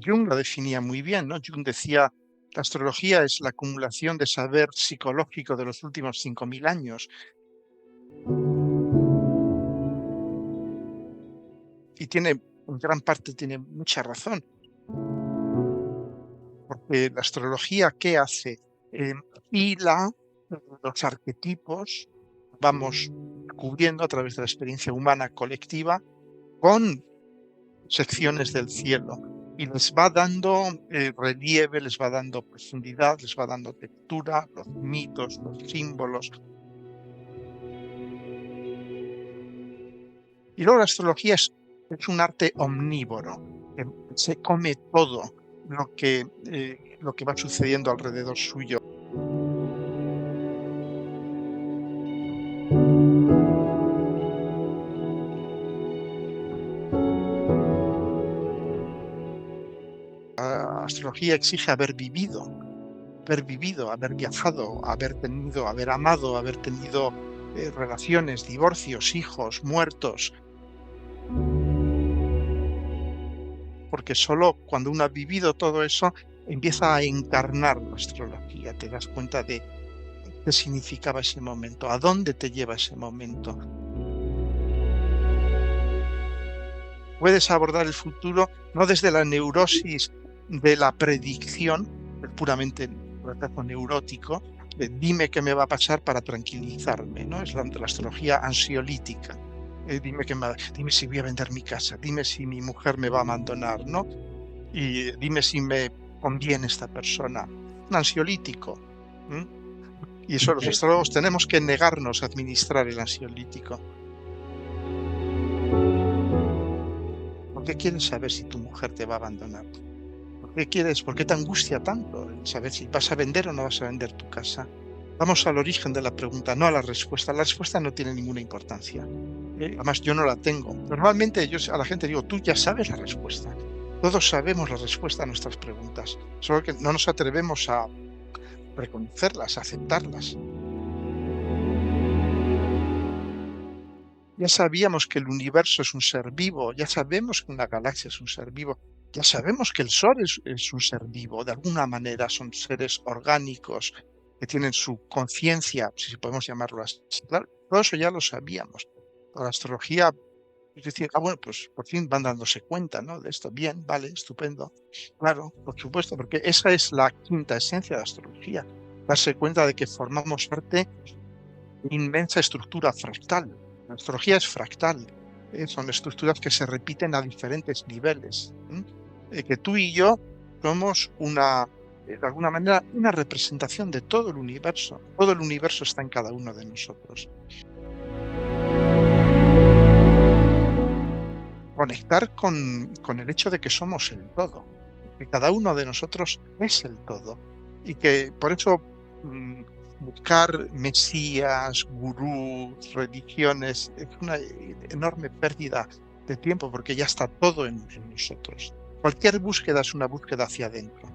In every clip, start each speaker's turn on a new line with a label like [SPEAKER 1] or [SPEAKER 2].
[SPEAKER 1] Jung la definía muy bien, ¿no? Jung decía, la astrología es la acumulación de saber psicológico de los últimos 5.000 años. Y en gran parte tiene mucha razón, porque la astrología, ¿qué hace? Hila los arquetipos, vamos cubriendo a través de la experiencia humana colectiva con secciones del cielo y les va dando relieve, les va dando profundidad, les va dando textura, los mitos, los símbolos. Y luego la astrología es un arte omnívoro, que se come todo lo que va sucediendo alrededor suyo. La astrología exige haber vivido, haber viajado, haber amado, haber tenido relaciones, divorcios, hijos, muertos, porque solo cuando uno ha vivido todo eso empieza a encarnar la astrología, te das cuenta de qué significaba ese momento, a dónde te lleva ese momento. Puedes abordar el futuro no desde la neurosis de la predicción, puramente proceso neurótico, dime qué me va a pasar para tranquilizarme, ¿no? Es la astrología ansiolítica. Dime si voy a vender mi casa, dime si mi mujer me va a abandonar, ¿no? Y dime si me conviene esta persona. Un ansiolítico. ¿Mm? Y eso los astrólogos tenemos que negarnos a administrar el ansiolítico. ¿Por qué quieres saber si tu mujer te va a abandonar? ¿Por qué te angustia tanto el saber si vas a vender o no vas a vender tu casa? Vamos al origen de la pregunta, no a la respuesta. La respuesta no tiene ninguna importancia. Además, yo no la tengo. Normalmente yo a la gente digo, tú ya sabes la respuesta. Todos sabemos la respuesta a nuestras preguntas, solo que no nos atrevemos a reconocerlas, a aceptarlas. Ya sabíamos que el universo es un ser vivo, ya sabemos que una galaxia es un ser vivo, ya sabemos que el Sol es un ser vivo, de alguna manera son seres orgánicos que tienen su conciencia, si podemos llamarlo así. Claro, todo eso ya lo sabíamos. La astrología es decir, bueno, pues por fin van dándose cuenta, ¿no? De esto. Bien, vale, estupendo. Claro, por supuesto, porque esa es la quinta esencia de la astrología. Darse cuenta de que formamos parte de una inmensa estructura fractal. La astrología es fractal. Son estructuras que se repiten a diferentes niveles. Que tú y yo somos de alguna manera, una representación de todo el universo. Todo el universo está en cada uno de nosotros. Conectar con el hecho de que somos el todo, que cada uno de nosotros es el todo y que por eso buscar mesías, gurús, religiones es una enorme pérdida de tiempo porque ya está todo en nosotros. Cualquier búsqueda es una búsqueda hacia adentro.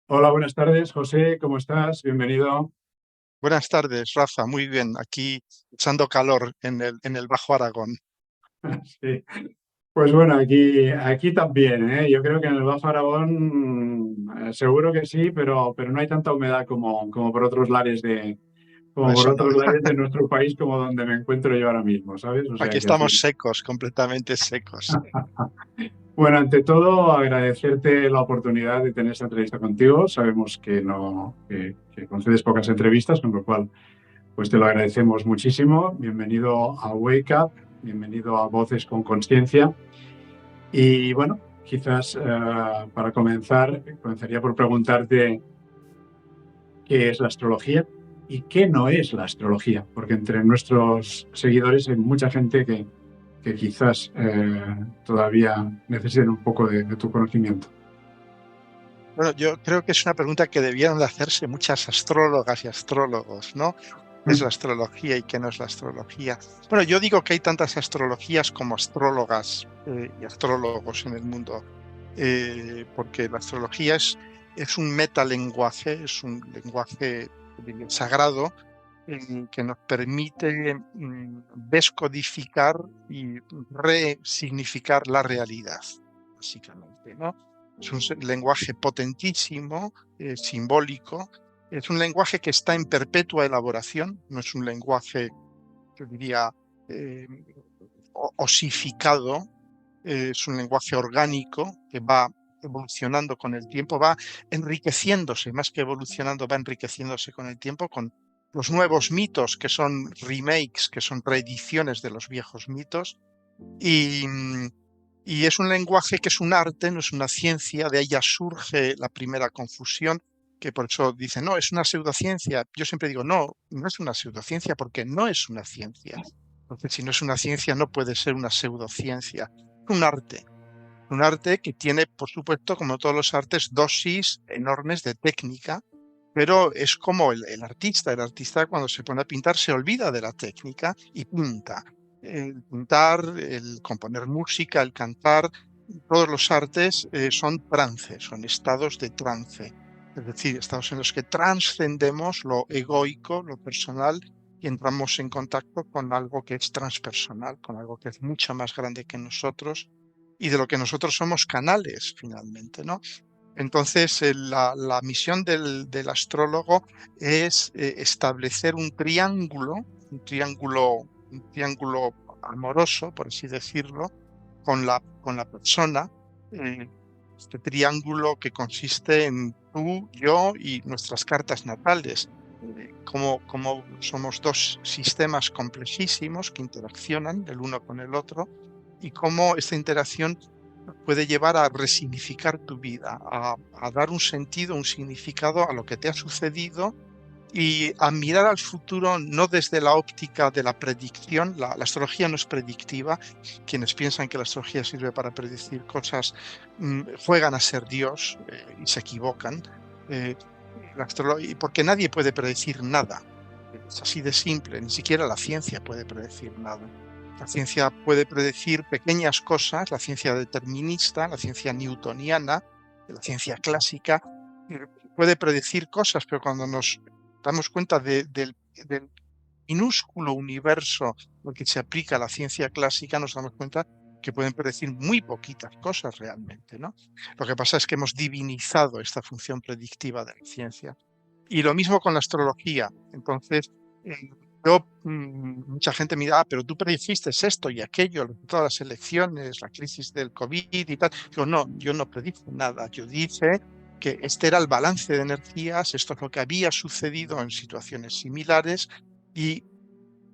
[SPEAKER 2] Hola, buenas tardes, José, ¿cómo estás? Bienvenido.
[SPEAKER 1] Buenas tardes, Rafa. Muy bien. Aquí echando calor en el Bajo Aragón.
[SPEAKER 2] Sí. Pues bueno, aquí también, ¿eh? Yo creo que en el Bajo Aragón seguro que sí, pero no hay tanta humedad como por otros lares
[SPEAKER 1] No,
[SPEAKER 2] como por
[SPEAKER 1] eso no.
[SPEAKER 2] otros lares de nuestro país, como donde me encuentro yo ahora mismo, ¿sabes? O
[SPEAKER 1] Aquí
[SPEAKER 2] sea que
[SPEAKER 1] estamos
[SPEAKER 2] sí.
[SPEAKER 1] secos, completamente secos.
[SPEAKER 2] Bueno, ante todo, agradecerte la oportunidad de tener esta entrevista contigo. Sabemos que no, que concedes pocas entrevistas, con lo cual pues te lo agradecemos muchísimo. Bienvenido a Wake Up, bienvenido a Voces con Conciencia. Y bueno, quizás para comenzar, comenzaría por preguntarte qué es la astrología y qué no es la astrología, porque entre nuestros seguidores hay mucha gente que quizás todavía necesiten un poco de tu conocimiento.
[SPEAKER 1] Bueno, yo creo que es una pregunta que debieran de hacerse muchas astrólogas y astrólogos, ¿no? qué es la astrología y qué no es la astrología. Bueno, yo digo que hay tantas astrologías como astrólogas y astrólogos en el mundo, porque la astrología es un metalenguaje, es un lenguaje sagrado que nos permite descodificar y resignificar la realidad, básicamente, ¿no? Es un lenguaje potentísimo, simbólico, es un lenguaje que está en perpetua elaboración, no es un lenguaje, yo diría, eh, osificado, es un lenguaje orgánico que va evolucionando con el tiempo, va enriqueciéndose, más que evolucionando, va enriqueciéndose con el tiempo, con los nuevos mitos que son remakes, que son reediciones de los viejos mitos, y, y es un lenguaje que es un arte, no es una ciencia, de ahí ya surge la primera confusión, que por eso dicen, no, es una pseudociencia. Yo siempre digo, no, no es una pseudociencia porque no es una ciencia. Entonces, si no es una ciencia, no puede ser una pseudociencia. Es un arte que tiene, por supuesto, como todos los artes, dosis enormes de técnica, pero es como el artista. El artista cuando se pone a pintar se olvida de la técnica y pinta. El pintar, el componer música, el cantar, todos los artes son trance, son estados de trance. Es decir, estados en los que trascendemos lo egoico, lo personal, y entramos en contacto con algo que es transpersonal, con algo que es mucho más grande que nosotros y de lo que nosotros somos canales finalmente, ¿no? Entonces, la misión del astrólogo es establecer un triángulo amoroso, por así decirlo, con la persona. eh, este triángulo que consiste en tú, yo y nuestras cartas natales. Como somos dos sistemas complejísimos que interaccionan el uno con el otro y cómo esta interacción puede llevar a resignificar tu vida, a dar un sentido, un significado a lo que te ha sucedido y a mirar al futuro no desde la óptica de la predicción. La astrología no es predictiva. Quienes piensan que la astrología sirve para predecir cosas juegan a ser Dios y se equivocan. Eh, porque nadie puede predecir nada. Es así de simple, ni siquiera la ciencia puede predecir nada. La ciencia puede predecir pequeñas cosas, la ciencia determinista, la ciencia newtoniana, la ciencia clásica, puede predecir cosas, pero cuando nos damos cuenta del minúsculo universo al que se aplica la ciencia clásica, nos damos cuenta que pueden predecir muy poquitas cosas realmente, ¿no? Lo que pasa es que hemos divinizado esta función predictiva de la ciencia. Y lo mismo con la astrología. Entonces, mucha gente me dirá, pero tú predijiste esto y aquello, todas las elecciones, la crisis del COVID y tal. Digo, no, yo no predije nada. Yo dije que este era el balance de energías, esto es lo que había sucedido en situaciones similares y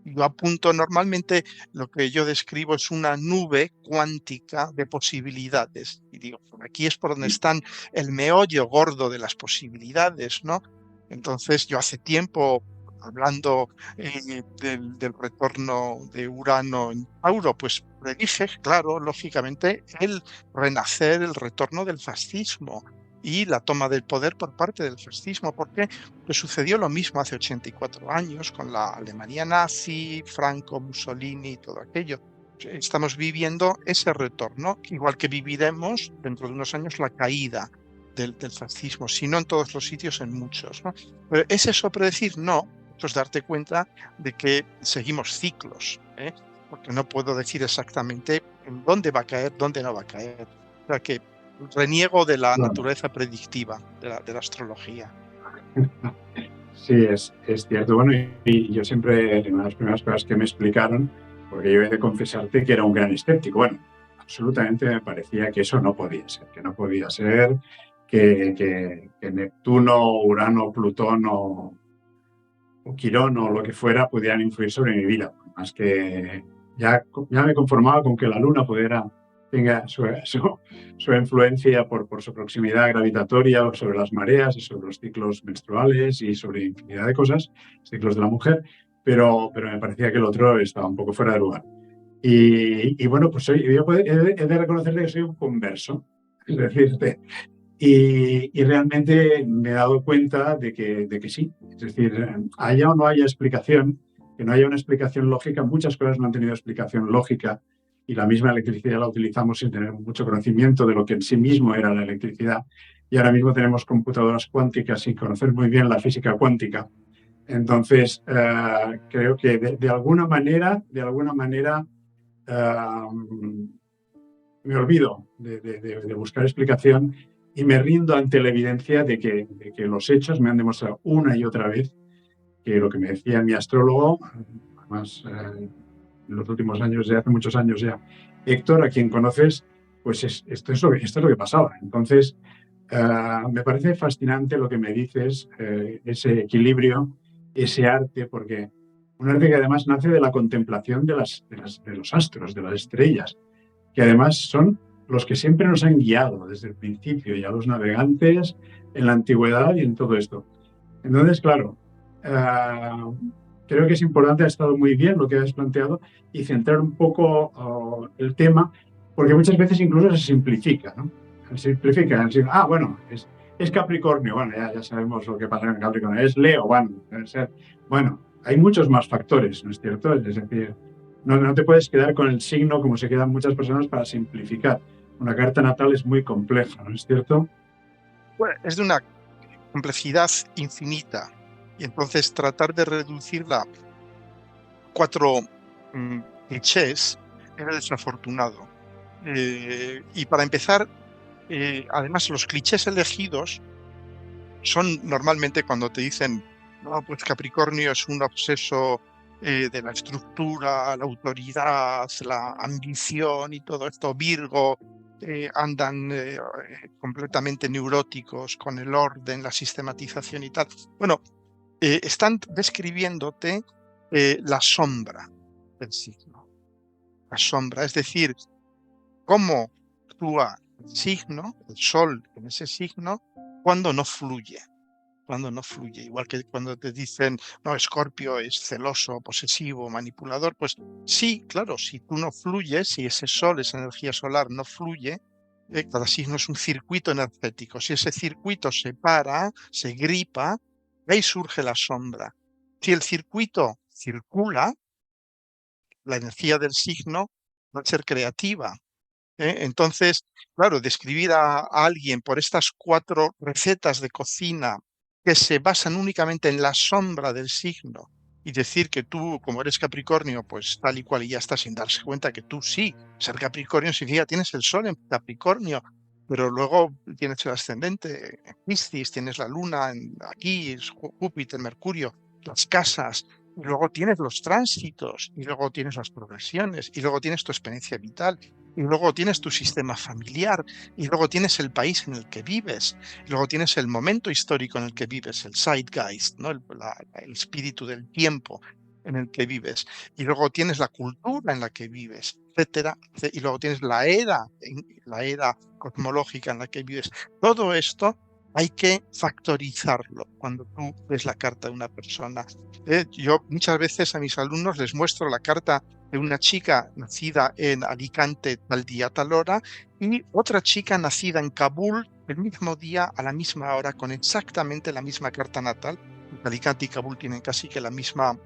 [SPEAKER 1] yo apunto normalmente lo que yo describo es una nube cuántica de posibilidades. Y digo, por aquí es por donde están el meollo gordo de las posibilidades, ¿no? Entonces, yo hace tiempo, hablando del retorno de Urano en Tauro, pues predije, claro, lógicamente, el renacer, el retorno del fascismo y la toma del poder por parte del fascismo. ¿Por qué? Pues sucedió lo mismo hace 84 años con la Alemania nazi, Franco, Mussolini y todo aquello. Estamos viviendo ese retorno, igual que viviremos dentro de unos años la caída del fascismo, si no en todos los sitios, en muchos, ¿no? Pero ¿es eso predecir? No, eso es darte cuenta de que seguimos ciclos, porque no puedo decir exactamente en dónde va a caer, dónde no va a caer. O sea que reniego de la
[SPEAKER 2] Bueno,
[SPEAKER 1] naturaleza predictiva de la astrología.
[SPEAKER 2] sí, es cierto. Bueno, y yo siempre, en una de las primeras cosas que me explicaron, porque yo he de confesarte que era un gran escéptico. Bueno, absolutamente me parecía que eso no podía ser, que no podía ser, que Neptuno, Urano, Plutón o Quirón o lo que fuera pudieran influir sobre mi vida. Más que ya me conformaba con que la Luna tenga su influencia por su proximidad gravitatoria sobre las mareas y sobre los ciclos menstruales y sobre infinidad de cosas, ciclos de la mujer, pero me parecía que el otro estaba un poco fuera de lugar. Y bueno, pues he de reconocerle que soy un converso, es decir, Y realmente me he dado cuenta de que sí. Es decir, haya o no haya explicación, que no haya una explicación lógica, muchas cosas no han tenido explicación lógica y la misma electricidad la utilizamos sin tener mucho conocimiento de lo que en sí mismo era la electricidad. Y ahora mismo tenemos computadoras cuánticas sin conocer muy bien la física cuántica. Entonces, creo que de alguna manera, eh, me olvido de buscar explicación y me rindo ante la evidencia de que los hechos me han demostrado una y otra vez que lo que me decía mi astrólogo, además en los últimos años, de hace muchos años ya, Héctor, a quien conoces, pues esto es lo que pasaba. Entonces, me parece fascinante lo que me dices, ese equilibrio, ese arte, porque un arte que además nace de la contemplación de los astros, de las estrellas, que además son los que siempre nos han guiado desde el principio, ya los navegantes en la antigüedad y en todo esto. Entonces, claro, creo que es importante, ha estado muy bien lo que has planteado y centrar un poco el tema, porque muchas veces incluso se simplifica, ¿no? Se simplifica, bueno, es Capricornio, bueno, ya sabemos lo que pasa en Capricornio, es Leo, bueno, debe ser. Bueno, hay muchos más factores, ¿no es cierto? Es decir, no te puedes quedar con el signo como se quedan muchas personas para simplificar. Una carta natal es muy compleja, ¿no es cierto?
[SPEAKER 1] Bueno, es de una complejidad infinita. Y entonces tratar de reducirla a 4 clichés era desafortunado. Y para empezar, además los clichés elegidos son normalmente cuando te dicen, no, pues Capricornio es un obseso de la estructura, la autoridad, la ambición y todo esto. Virgo andan completamente neuróticos con el orden, la sistematización y tal. Bueno, están describiéndote la sombra del signo. La sombra, es decir, cómo actúa el signo, el sol en ese signo, cuando no fluye. Cuando no fluye, igual que cuando te dicen, no, Escorpio es celoso, posesivo, manipulador, pues sí, claro, si tú no fluyes, si ese sol, esa energía solar no fluye, cada signo es un circuito energético. Si ese circuito se para, se gripa, ahí surge la sombra. Si el circuito circula, la energía del signo va a ser creativa. Entonces, claro, describir a alguien por estas 4 recetas de cocina que se basan únicamente en la sombra del signo y decir que tú, como eres Capricornio, pues tal y cual y ya está, sin darse cuenta que tú sí, ser Capricornio significa tienes el sol en Capricornio, pero luego tienes el ascendente en Piscis, tienes la luna aquí, Júpiter, Mercurio, las casas, y luego tienes los tránsitos, y luego tienes las progresiones, y luego tienes tu experiencia vital, y luego tienes tu sistema familiar, y luego tienes el país en el que vives, y luego tienes el momento histórico en el que vives, el zeitgeist, ¿no? El espíritu del tiempo en el que vives, y luego tienes la cultura en la que vives, etcétera, y luego tienes la era cosmológica en la que vives. Todo esto hay que factorizarlo cuando tú ves la carta de una persona. Yo muchas veces a mis alumnos les muestro la carta de una chica nacida en Alicante tal día, tal hora, y otra chica nacida en Kabul el mismo día, a la misma hora, con exactamente la misma carta natal. Alicante y Kabul tienen casi que la misma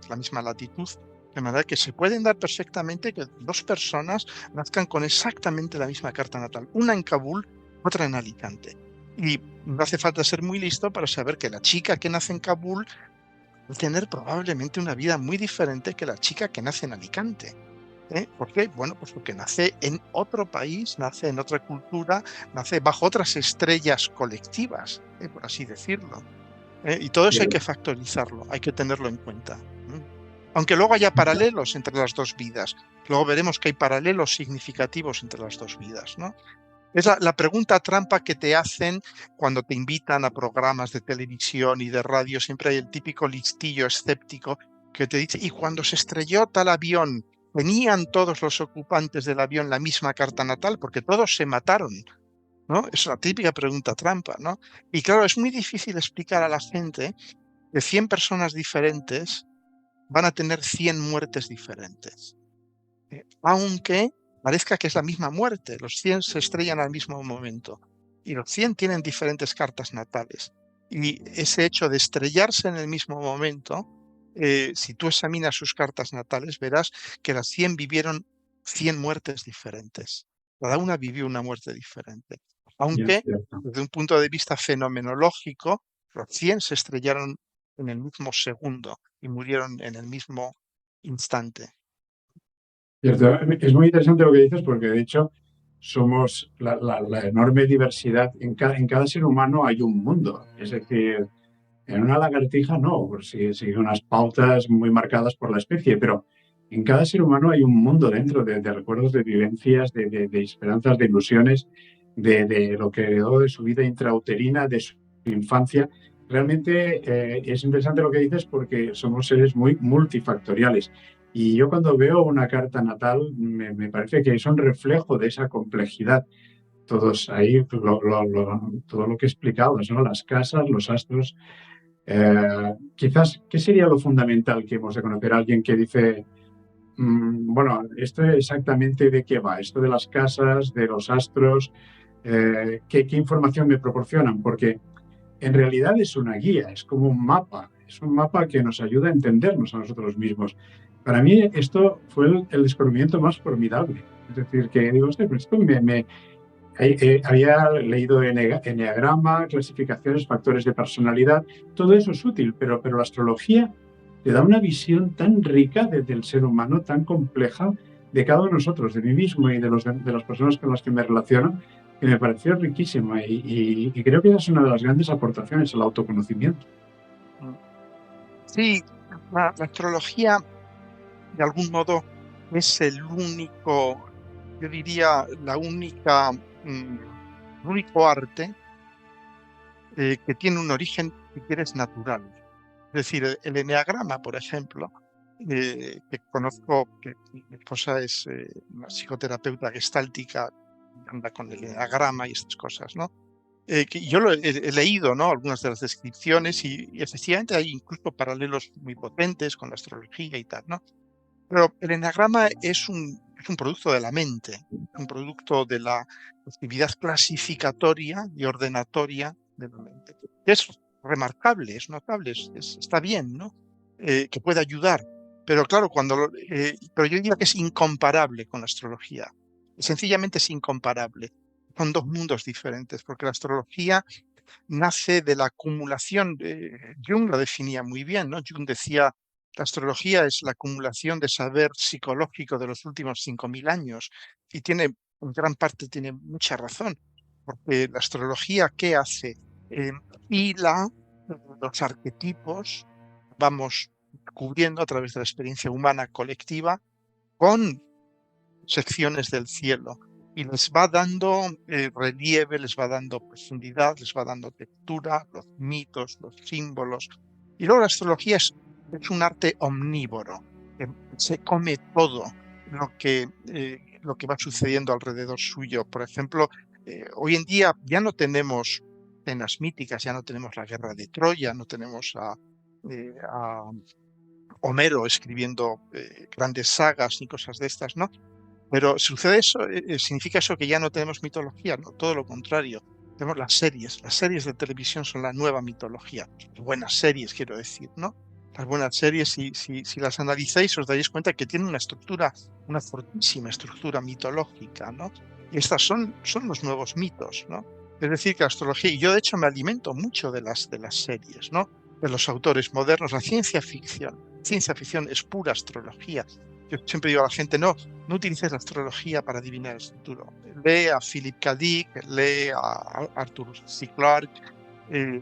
[SPEAKER 1] latitud, de manera que se pueden dar perfectamente que 2 personas nazcan con exactamente la misma carta natal, una en Kabul, otra en Alicante. Y no hace falta ser muy listo para saber que la chica que nace en Kabul va a tener probablemente una vida muy diferente que la chica que nace en Alicante. ¿Por qué? Bueno, pues porque nace en otro país, nace en otra cultura, nace bajo otras estrellas colectivas, por así decirlo. Y todo eso hay que factorizarlo, hay que tenerlo en cuenta. Aunque luego haya paralelos entre las 2 vidas. Luego veremos que hay paralelos significativos entre las 2 vidas, ¿no? Es la pregunta trampa que te hacen cuando te invitan a programas de televisión y de radio. Siempre hay el típico listillo escéptico que te dice, y cuando se estrelló tal avión, ¿tenían todos los ocupantes del avión la misma carta natal? Porque todos se mataron, ¿no? Es la típica pregunta trampa, ¿no? Y claro, es muy difícil explicar a la gente que 100 personas diferentes van a tener 100 muertes diferentes. Aunque parezca que es la misma muerte, los 100 se estrellan al mismo momento. y los 100 tienen diferentes cartas natales. Y ese hecho de estrellarse en el mismo momento, si tú examinas sus cartas natales, verás que las 100 vivieron 100 muertes diferentes. Cada una vivió una muerte diferente.
[SPEAKER 2] bien
[SPEAKER 1] Aunque,
[SPEAKER 2] cierto.
[SPEAKER 1] desde un punto de vista fenomenológico, los 100 se estrellaron en el mismo segundo y murieron en el mismo instante.
[SPEAKER 2] Cierto. Es muy interesante lo que dices porque de hecho somos la enorme diversidad. En cada ser humano hay un mundo. Es decir, en una lagartija no, pues sigue unas pautas muy marcadas por la especie, pero en cada ser humano hay un mundo dentro de recuerdos, de vivencias, de esperanzas, de ilusiones, de lo que heredó de su vida intrauterina, de su infancia. Realmente es interesante lo que dices porque somos seres muy multifactoriales. Y yo cuando veo una carta natal me parece que es un reflejo de esa complejidad. Todos ahí, todo lo que explicabas, ¿no? Las casas, los astros, quizás, ¿qué sería lo fundamental que hemos de conocer? Alguien que dice, bueno, esto exactamente de qué va, esto de las casas, de los astros, ¿qué información me proporcionan? Porque en realidad es una guía, es un mapa que nos ayuda a entendernos a nosotros mismos. Para mí esto fue el descubrimiento más formidable. Es decir, que digo, "Hostia, pues esto había leído eneagrama, clasificaciones, factores de personalidad, todo eso es útil, pero la astrología te da una visión tan rica del ser humano, tan compleja, de cada uno de nosotros, de mí mismo y de las personas con las que me relaciono, que me pareció riquísima y creo que esa es una de las grandes aportaciones al autoconocimiento.
[SPEAKER 1] Mm. Sí, la astrología, de algún modo, es el único, yo diría, el único arte que tiene un origen, si quieres, natural. Es decir, el eneagrama, por ejemplo, que conozco, que mi esposa es una psicoterapeuta gestáltica, anda con el eneagrama y estas cosas, ¿no? Que yo he leído, ¿no? Algunas de las descripciones y efectivamente hay incluso paralelos muy potentes con la astrología y tal, ¿no? Pero el eneagrama es un producto de la mente, un producto de la actividad clasificatoria y ordenatoria de la mente. Es remarcable, es notable, está bien, ¿no? Que puede ayudar. Pero claro, pero yo diría que es incomparable con la astrología. Sencillamente es incomparable. Son dos mundos diferentes, porque la astrología nace de la acumulación. Jung lo definía muy bien, ¿no? Jung decía, la astrología es la acumulación de saber psicológico de los últimos 5.000 años y en gran parte tiene mucha razón, porque la astrología, ¿qué hace? Eh, hila los arquetipos, vamos cubriendo a través de la experiencia humana colectiva con secciones del cielo y les va dando relieve, les va dando profundidad, les va dando textura, los mitos, los símbolos. Y luego la astrología es un arte omnívoro, que se come todo lo que va sucediendo alrededor suyo. Por ejemplo, hoy en día ya no tenemos escenas míticas, ya no tenemos la guerra de Troya, no tenemos a Homero escribiendo grandes sagas ni cosas de estas, ¿no? Pero sucede eso, significa eso que ya no tenemos mitología, no, todo lo contrario. Tenemos las series de televisión son la nueva mitología. Buenas series, quiero decir, ¿no? Las buenas series, si las analizáis, os daréis cuenta que tienen una fortísima estructura mitológica, ¿no? Y estas son los nuevos mitos, ¿no? Es decir, que la astrología, y yo de hecho me alimento mucho de las series, ¿no? De los autores modernos, la ciencia ficción. Ciencia ficción es pura astrología. Yo siempre digo a la gente, no utilices la astrología para adivinar el futuro. Lee a Philip K. Dick, lee a Arthur C. Clarke, eh,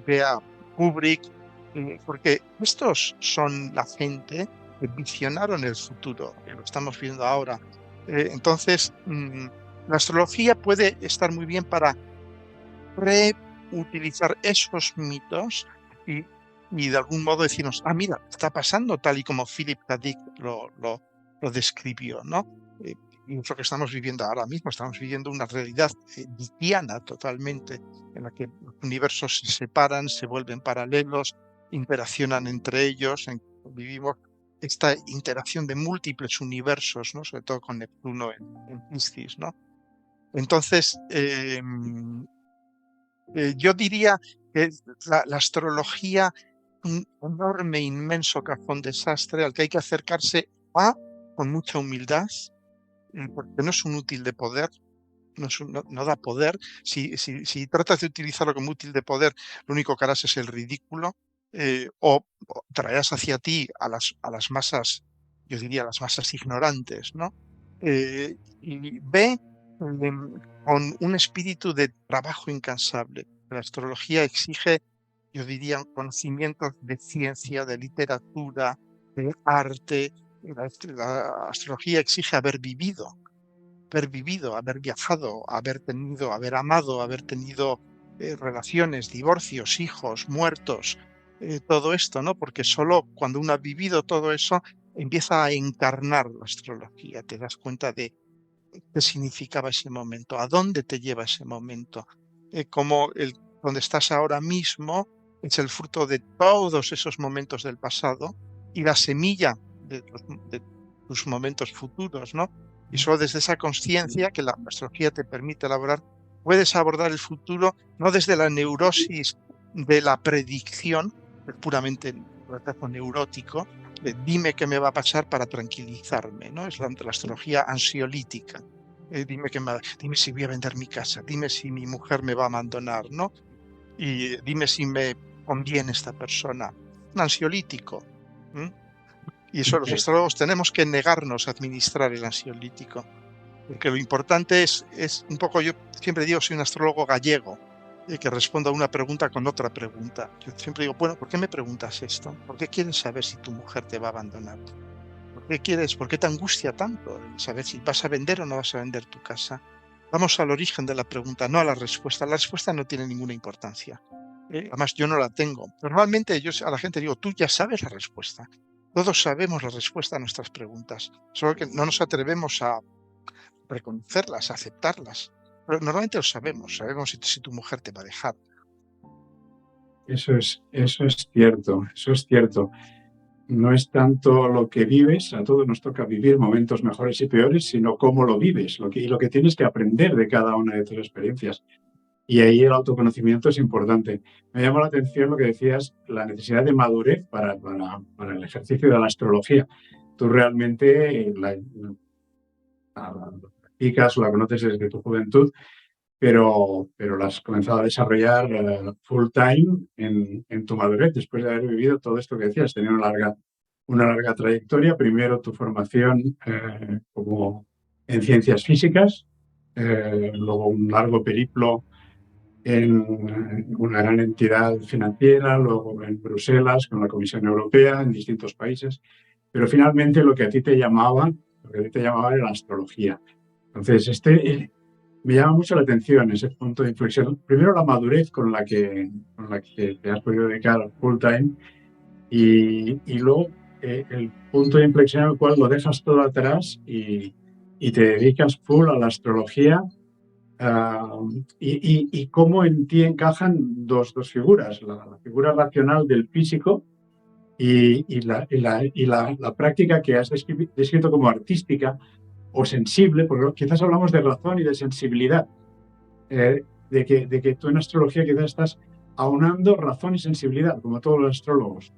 [SPEAKER 1] ve a Kubrick, porque estos son la gente que visionaron el futuro, que lo estamos viendo ahora. Entonces, la astrología puede estar muy bien para reutilizar esos mitos y, y de algún modo decirnos, mira, está pasando tal y como Philip K. Dick lo describió, ¿no? Y es lo que estamos viviendo ahora mismo, estamos viviendo una realidad dickiana totalmente, en la que los universos se separan, se vuelven paralelos, interaccionan entre ellos, vivimos esta interacción de múltiples universos, ¿no? Sobre todo con Neptuno en Piscis, ¿no? Entonces, yo diría que la astrología, un enorme, inmenso cajón desastre al que hay que acercarse con mucha humildad, porque no es un útil de poder, no da poder. Si tratas de utilizarlo como útil de poder, lo único que harás es el ridículo, o traerás hacia ti a las masas, yo diría, las masas ignorantes, ¿no? Y ve con un espíritu de trabajo incansable. La astrología exige, yo diría, conocimientos de ciencia, de literatura, de arte. La astrología exige haber vivido, haber viajado, haber amado, haber tenido relaciones, divorcios, hijos, muertos, todo esto, ¿no? Porque solo cuando uno ha vivido todo eso empieza a encarnar la astrología, te das cuenta de qué significaba ese momento, a dónde te lleva ese momento, cómo donde estás ahora mismo es el fruto de todos esos momentos del pasado y la semilla de tus momentos futuros, ¿no? Y solo desde esa conciencia que la astrología te permite elaborar, puedes abordar el futuro no desde la neurosis de la predicción, puramente retraso neurótico, dime qué me va a pasar para tranquilizarme, ¿no? Es la astrología ansiolítica. Dime si voy a vender mi casa, dime si mi mujer me va a abandonar, ¿no? Y dime si me conviene esta persona. Un ansiolítico. ¿M? Y eso los astrólogos tenemos que negarnos a administrar el ansiolítico. Porque lo importante es un poco, yo siempre digo, soy un astrólogo gallego, que respondo a una pregunta con otra pregunta. Yo siempre digo, bueno, ¿por qué me preguntas esto? ¿Por qué quieres saber si tu mujer te va a abandonar? ¿Por qué te angustia tanto el saber si vas a vender o no vas a vender tu casa? Vamos al origen de la pregunta, no a la respuesta. La respuesta no tiene ninguna importancia. Además, yo no la tengo. Normalmente yo a la gente digo, tú ya sabes la respuesta. Todos sabemos la respuesta a nuestras preguntas, solo que no nos atrevemos a reconocerlas, a aceptarlas. Pero normalmente lo sabemos si tu mujer te va a dejar.
[SPEAKER 2] Eso es cierto, eso es cierto. No es tanto lo que vives, a todos nos toca vivir momentos mejores y peores, sino cómo lo vives, lo que tienes que aprender de cada una de tus experiencias. Y ahí el autoconocimiento es importante. Me llamó la atención lo que decías, la necesidad de madurez para el ejercicio de la astrología. Tú realmente la practicas o la conoces desde tu juventud, pero la has comenzado a desarrollar full time en tu madurez, después de haber vivido todo esto que decías, tener una larga trayectoria. Primero tu formación como en ciencias físicas, luego un largo periplo en una gran entidad financiera, luego en Bruselas con la Comisión Europea, en distintos países, pero finalmente lo que a ti te llamaba era la astrología. Entonces, me llama mucho la atención ese punto de inflexión. Primero, la madurez con la que te has podido dedicar full time y luego el punto de inflexión en el cual lo dejas todo atrás y te dedicas full a la astrología. Y cómo en ti encajan dos figuras, la figura racional del físico y la práctica que has descrito como artística o sensible, porque quizás hablamos de razón y de sensibilidad, de que tú en astrología quizás estás aunando razón y sensibilidad, como todos los astrólogos.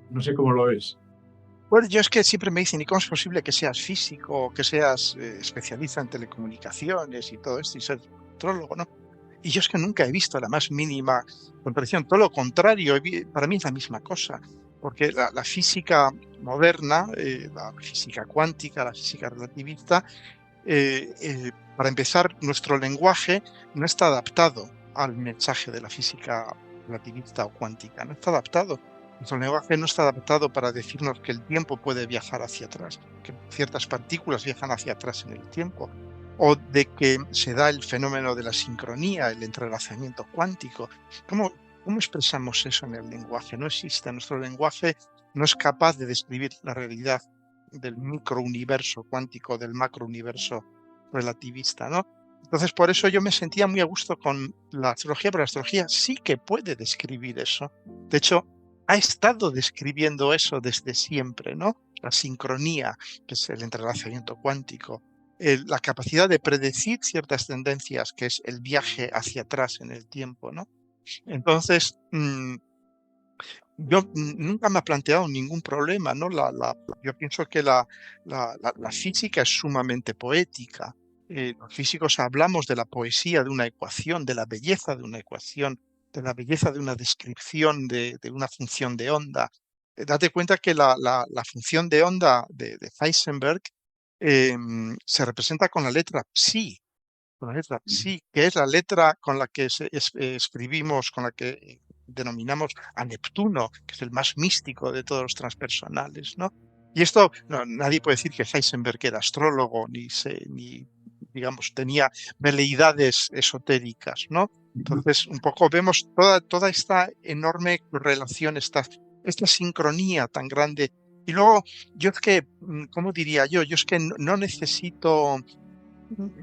[SPEAKER 2] No sé cómo lo ves.
[SPEAKER 1] Bueno, yo es que siempre me dicen, ¿y cómo es posible que seas físico o que seas especialista en telecomunicaciones y todo esto y ser astrólogo, ¿no? Y yo es que nunca he visto la más mínima contradicción, todo lo contrario, para mí es la misma cosa, porque la física moderna, la física cuántica, la física relativista, para empezar, nuestro lenguaje no está adaptado al mensaje de la física relativista o cuántica, no está adaptado. Nuestro lenguaje no está adaptado para decirnos que el tiempo puede viajar hacia atrás, que ciertas partículas viajan hacia atrás en el tiempo, o de que se da el fenómeno de la sincronía, el entrelazamiento cuántico. ¿Cómo expresamos eso en el lenguaje? No existe. Nuestro lenguaje no es capaz de describir la realidad del microuniverso cuántico, del macrouniverso relativista, ¿no? Entonces, por eso yo me sentía muy a gusto con la astrología, pero la astrología sí que puede describir eso. De hecho, ha estado describiendo eso desde siempre, ¿no? La sincronía, que es el entrelazamiento cuántico, la capacidad de predecir ciertas tendencias, que es el viaje hacia atrás en el tiempo, ¿no? Entonces, yo nunca me ha planteado ningún problema, ¿no? Yo pienso que la física es sumamente poética. Los físicos hablamos de la poesía de una ecuación, de la belleza de una ecuación, de la belleza de una descripción de una función de onda. Date cuenta que la función de onda de Heisenberg se representa con la letra psi, con la letra psi, que es la letra con la que escribimos, con la que denominamos a Neptuno, que es el más místico de todos los transpersonales, ¿no? Y esto, nadie puede decir que Heisenberg era astrólogo, ni digamos, tenía veleidades esotéricas, ¿no? Entonces, un poco vemos toda esta enorme correlación, esta sincronía tan grande. Y luego, yo es que, ¿cómo diría yo? Yo es que no necesito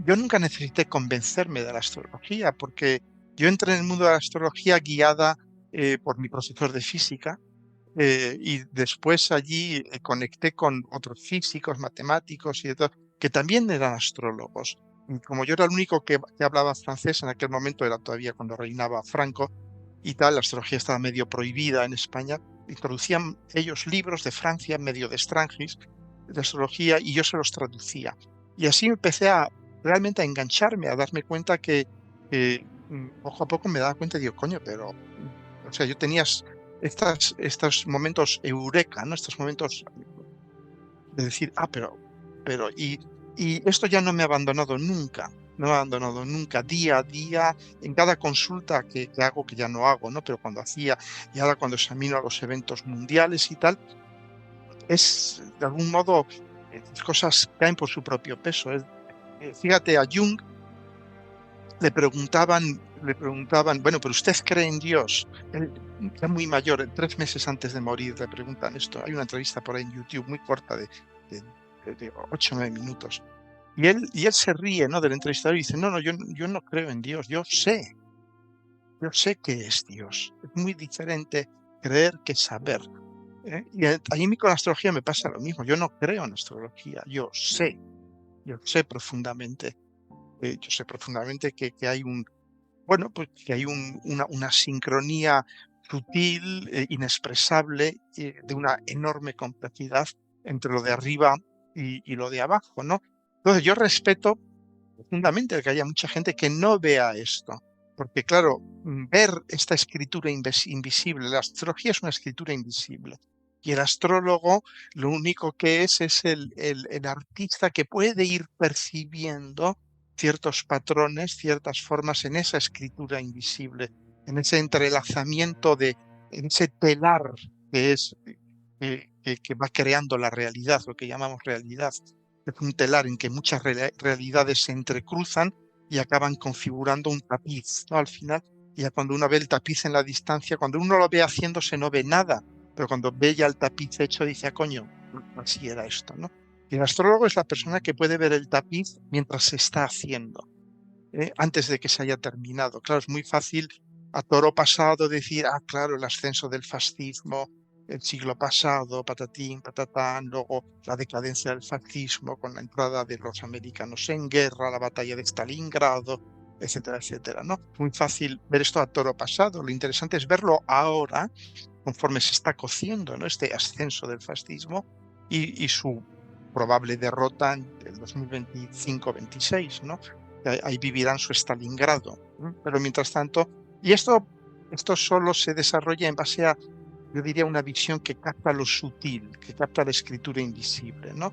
[SPEAKER 1] yo nunca necesité convencerme de la astrología, porque yo entré en el mundo de la astrología guiada por mi profesor de física, y después allí conecté con otros físicos, matemáticos y de todo, que también eran astrólogos. Y como yo era el único que hablaba francés en aquel momento, era todavía cuando reinaba Franco y tal, la astrología estaba medio prohibida en España, introducían ellos libros de Francia, medio de Strangis, de astrología, y yo se los traducía. Y así empecé realmente a engancharme, a darme cuenta que poco a poco me daba cuenta y digo, coño, pero, o sea, yo tenía estos momentos eureka, ¿no? Estos momentos de decir, y esto ya no me ha abandonado nunca, no me ha abandonado nunca, día a día, en cada consulta que hago, que ya no hago, ¿no? Pero cuando hacía, y ahora cuando examino los eventos mundiales y tal, es de algún modo, las cosas caen por su propio peso. Fíjate, a Jung le preguntaban, bueno, pero usted cree en Dios. Él, ya muy mayor, 3 meses antes de morir, le preguntan esto. Hay una entrevista por ahí en YouTube muy corta de 8 o 9 minutos. Y él se ríe, ¿no?, del entrevistador y dice, no, yo no creo en Dios, yo sé qué es Dios. Es muy diferente creer que saber. Y a mí con la astrología me pasa lo mismo. Yo no creo en astrología, yo sé profundamente. Yo sé profundamente que hay pues que hay una sincronía sutil, inexpresable, de una enorme complejidad entre lo de arriba y lo de abajo, ¿no? Entonces yo respeto profundamente que haya mucha gente que no vea esto, porque claro, ver esta escritura invisible, la astrología es una escritura invisible, y el astrólogo lo único que es el artista que puede ir percibiendo ciertos patrones, ciertas formas en esa escritura invisible, en ese entrelazamiento en ese telar que es que va creando la realidad, lo que llamamos realidad. Es un telar en que muchas realidades se entrecruzan y acaban configurando un tapiz, ¿no? Al final, ya cuando uno ve el tapiz en la distancia, cuando uno lo ve haciéndose no ve nada, pero cuando ve ya el tapiz hecho dice, coño, así era esto, ¿no? Y el astrólogo es la persona que puede ver el tapiz mientras se está haciendo, antes de que se haya terminado. Claro, es muy fácil a toro pasado decir, claro, el ascenso del fascismo, el siglo pasado, patatín, patatán, luego la decadencia del fascismo con la entrada de los americanos en guerra, la batalla de Stalingrado, etcétera, etcétera, ¿no? Es muy fácil ver esto a toro pasado. Lo interesante es verlo ahora, conforme se está cociendo, ¿no?, este ascenso del fascismo y su probable derrota en el 2025-26, ¿no? Ahí vivirán su Stalingrado. Pero mientras tanto, y esto solo se desarrolla en base a, yo diría, una visión que capta lo sutil, que capta la escritura invisible, ¿no?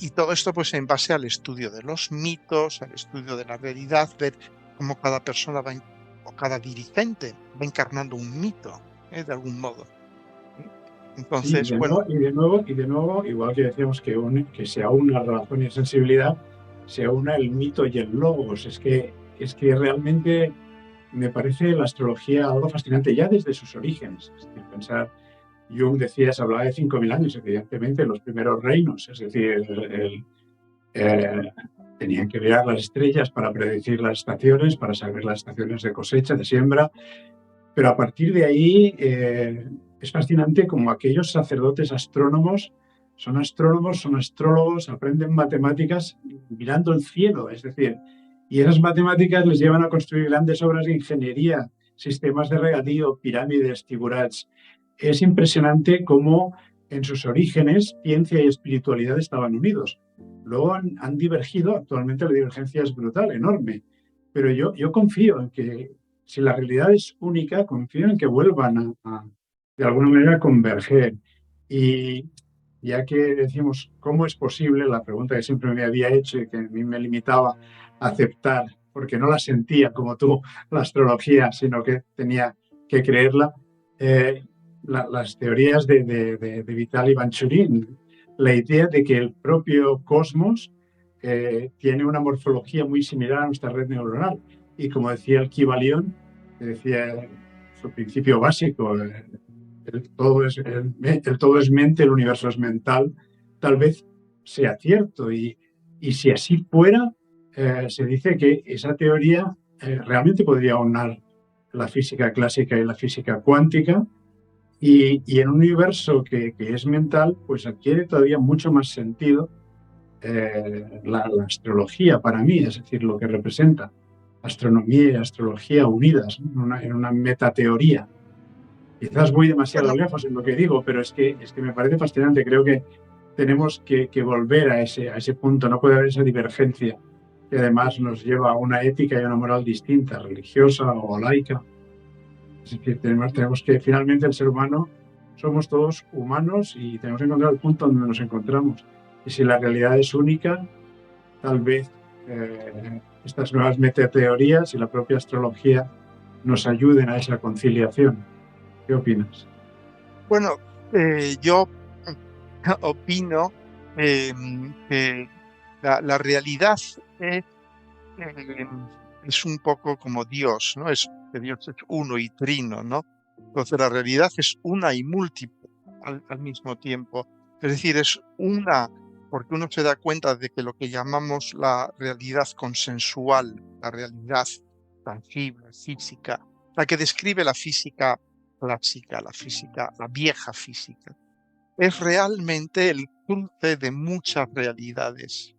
[SPEAKER 1] Y todo esto pues en base al estudio de los mitos, al estudio de la realidad, ver cómo cada persona o cada dirigente va encarnando un mito, de algún modo.
[SPEAKER 2] Sí,
[SPEAKER 1] Entonces, bueno.
[SPEAKER 2] y de nuevo, igual que decíamos que se aúna la razón y la sensibilidad, se aúna el mito y el logos. Es que realmente me parece la astrología algo fascinante ya desde sus orígenes. Es decir, pensar, Jung decía, se hablaba de 5.000 años, evidentemente, los primeros reinos, es decir, tenían que mirar las estrellas para predecir las estaciones, para saber las estaciones de cosecha, de siembra, pero a partir de ahí es fascinante como aquellos sacerdotes astrónomos son astrólogos, son astrólogos, aprenden matemáticas mirando el cielo, es decir, y esas matemáticas les llevan a construir grandes obras de ingeniería, sistemas de regadío, pirámides, zigurats. Es impresionante cómo en sus orígenes ciencia y espiritualidad estaban unidos. Luego han divergido, actualmente la divergencia es brutal, enorme, pero yo confío en que si la realidad es única, confío en que vuelvan de alguna manera converger. Y ya que decimos cómo es posible, la pregunta que siempre me había hecho y que a mí me limitaba a aceptar, porque no la sentía como tú, la astrología, sino que tenía que creerla, eh, las teorías de Vitali Banchurin, la idea de que el propio cosmos tiene una morfología muy similar a nuestra red neuronal. Y como decía el Kybalión, que decía su principio básico, el todo es mente, el universo es mental, tal vez sea cierto. Y si así fuera, se dice que esa teoría realmente podría unir la física clásica y la física cuántica, y en un universo que es mental, pues adquiere todavía mucho más sentido la astrología para mí, es decir, lo que representa astronomía y astrología unidas, ¿no? En una metateoría. Quizás voy demasiado
[SPEAKER 1] Bueno,
[SPEAKER 2] lejos en lo que digo, pero es que me parece fascinante. Creo que tenemos que volver a ese punto. No puede haber esa divergencia que además nos lleva a una ética y a una moral distinta, religiosa o laica. Es decir, tenemos que finalmente el ser humano somos todos humanos y tenemos que encontrar el punto donde nos encontramos. Y si la realidad es única, tal vez estas nuevas metateorías y la propia astrología nos ayuden a esa conciliación. ¿Qué opinas?
[SPEAKER 1] bueno, yo opino que la realidad eh, es un poco como Dios, ¿no? Que Dios es uno y trino, ¿no? Entonces la realidad es una y múltiple al mismo tiempo. Es decir, es una, porque uno se da cuenta de que lo que llamamos la realidad consensual, la realidad tangible, física, la que describe la física clásica, la vieja física, es realmente el cruce de muchas realidades,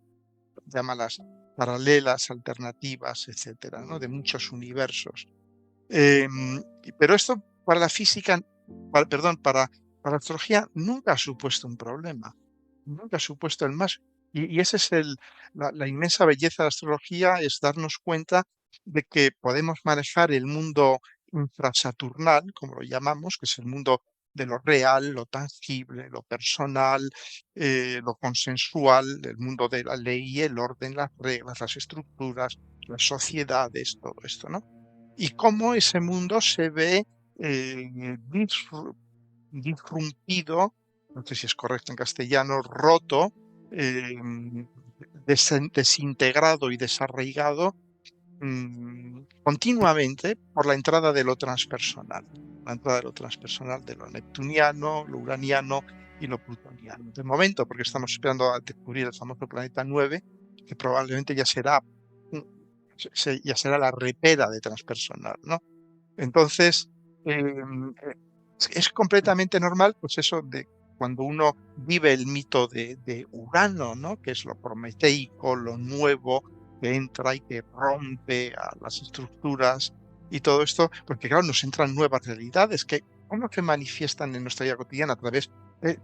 [SPEAKER 1] llámalas paralelas, alternativas, etcétera, ¿no? De muchos universos. Pero esto para la física, perdón, para la astrología nunca ha supuesto un problema, nunca ha supuesto el más. Y esa es la inmensa belleza de la astrología, es darnos cuenta de que podemos manejar el mundo infrasaturnal, como lo llamamos, que es el mundo de lo real, lo tangible, lo personal, lo consensual, el mundo de la ley, el orden, las reglas, las estructuras, las sociedades, todo esto, ¿no? Y cómo ese mundo se ve eh, disru- disrumpido, no sé si es correcto en castellano, roto, eh, desintegrado y desarraigado continuamente por la entrada de lo transpersonal, la entrada de lo transpersonal, de lo neptuniano, lo uraniano y lo plutoniano. De momento, porque estamos esperando a descubrir el famoso planeta 9, que probablemente ya será, ya será la repera de transpersonal, ¿no? Entonces, es completamente normal, pues eso de cuando uno vive el mito de Urano, ¿no? Que es lo prometeico, lo nuevo, que entra y que rompe a las estructuras y todo esto, porque claro, nos entran nuevas realidades que cómo se manifiestan en nuestra vida cotidiana a través,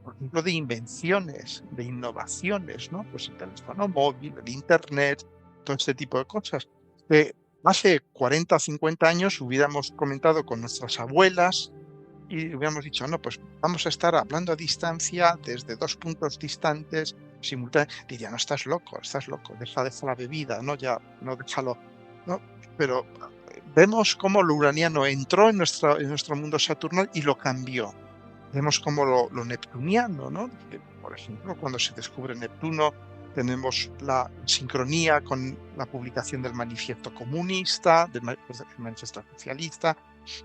[SPEAKER 1] por ejemplo, de invenciones, de innovaciones, ¿no? Pues el teléfono móvil, el internet, todo este tipo de cosas. Hace 40 o 50 años hubiéramos comentado con nuestras abuelas y hubiéramos dicho, no, pues vamos a estar hablando a distancia desde dos puntos distantes simultáneamente. Diría, no, estás loco, deja la bebida, no, ya, no, déjalo. No, pero vemos cómo lo uraniano entró en nuestro mundo saturnal y lo cambió. Vemos como lo neptuniano, ¿no? Por ejemplo, cuando se descubre Neptuno, tenemos la sincronía con la publicación del manifiesto comunista, pues, del manifiesto socialista,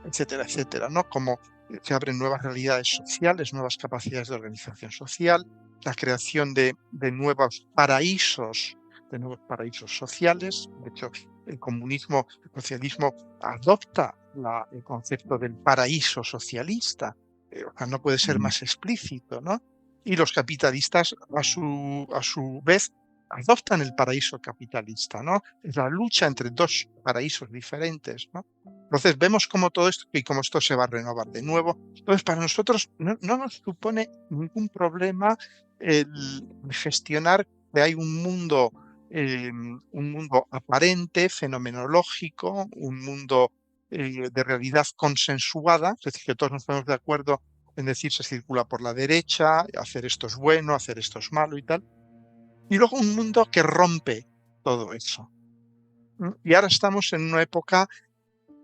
[SPEAKER 1] etcétera, etcétera, ¿no? Como se abren nuevas realidades sociales, nuevas capacidades de organización social, la creación de nuevos paraísos sociales. De hecho, el socialismo adopta el concepto del paraíso socialista, o sea, no puede ser más explícito, ¿no? y los capitalistas a su vez adoptan el paraíso capitalista, ¿no? Es la lucha entre dos paraísos diferentes, ¿no? Entonces vemos cómo todo esto y cómo esto se va a renovar de nuevo. Entonces para nosotros no nos supone ningún problema el gestionar que hay un mundo aparente, fenomenológico, un mundo de realidad consensuada, es decir, que todos nos ponemos de acuerdo en decir se circula por la derecha, hacer esto es bueno, hacer esto es malo y tal. Y luego un mundo que rompe todo eso. Y ahora estamos en una época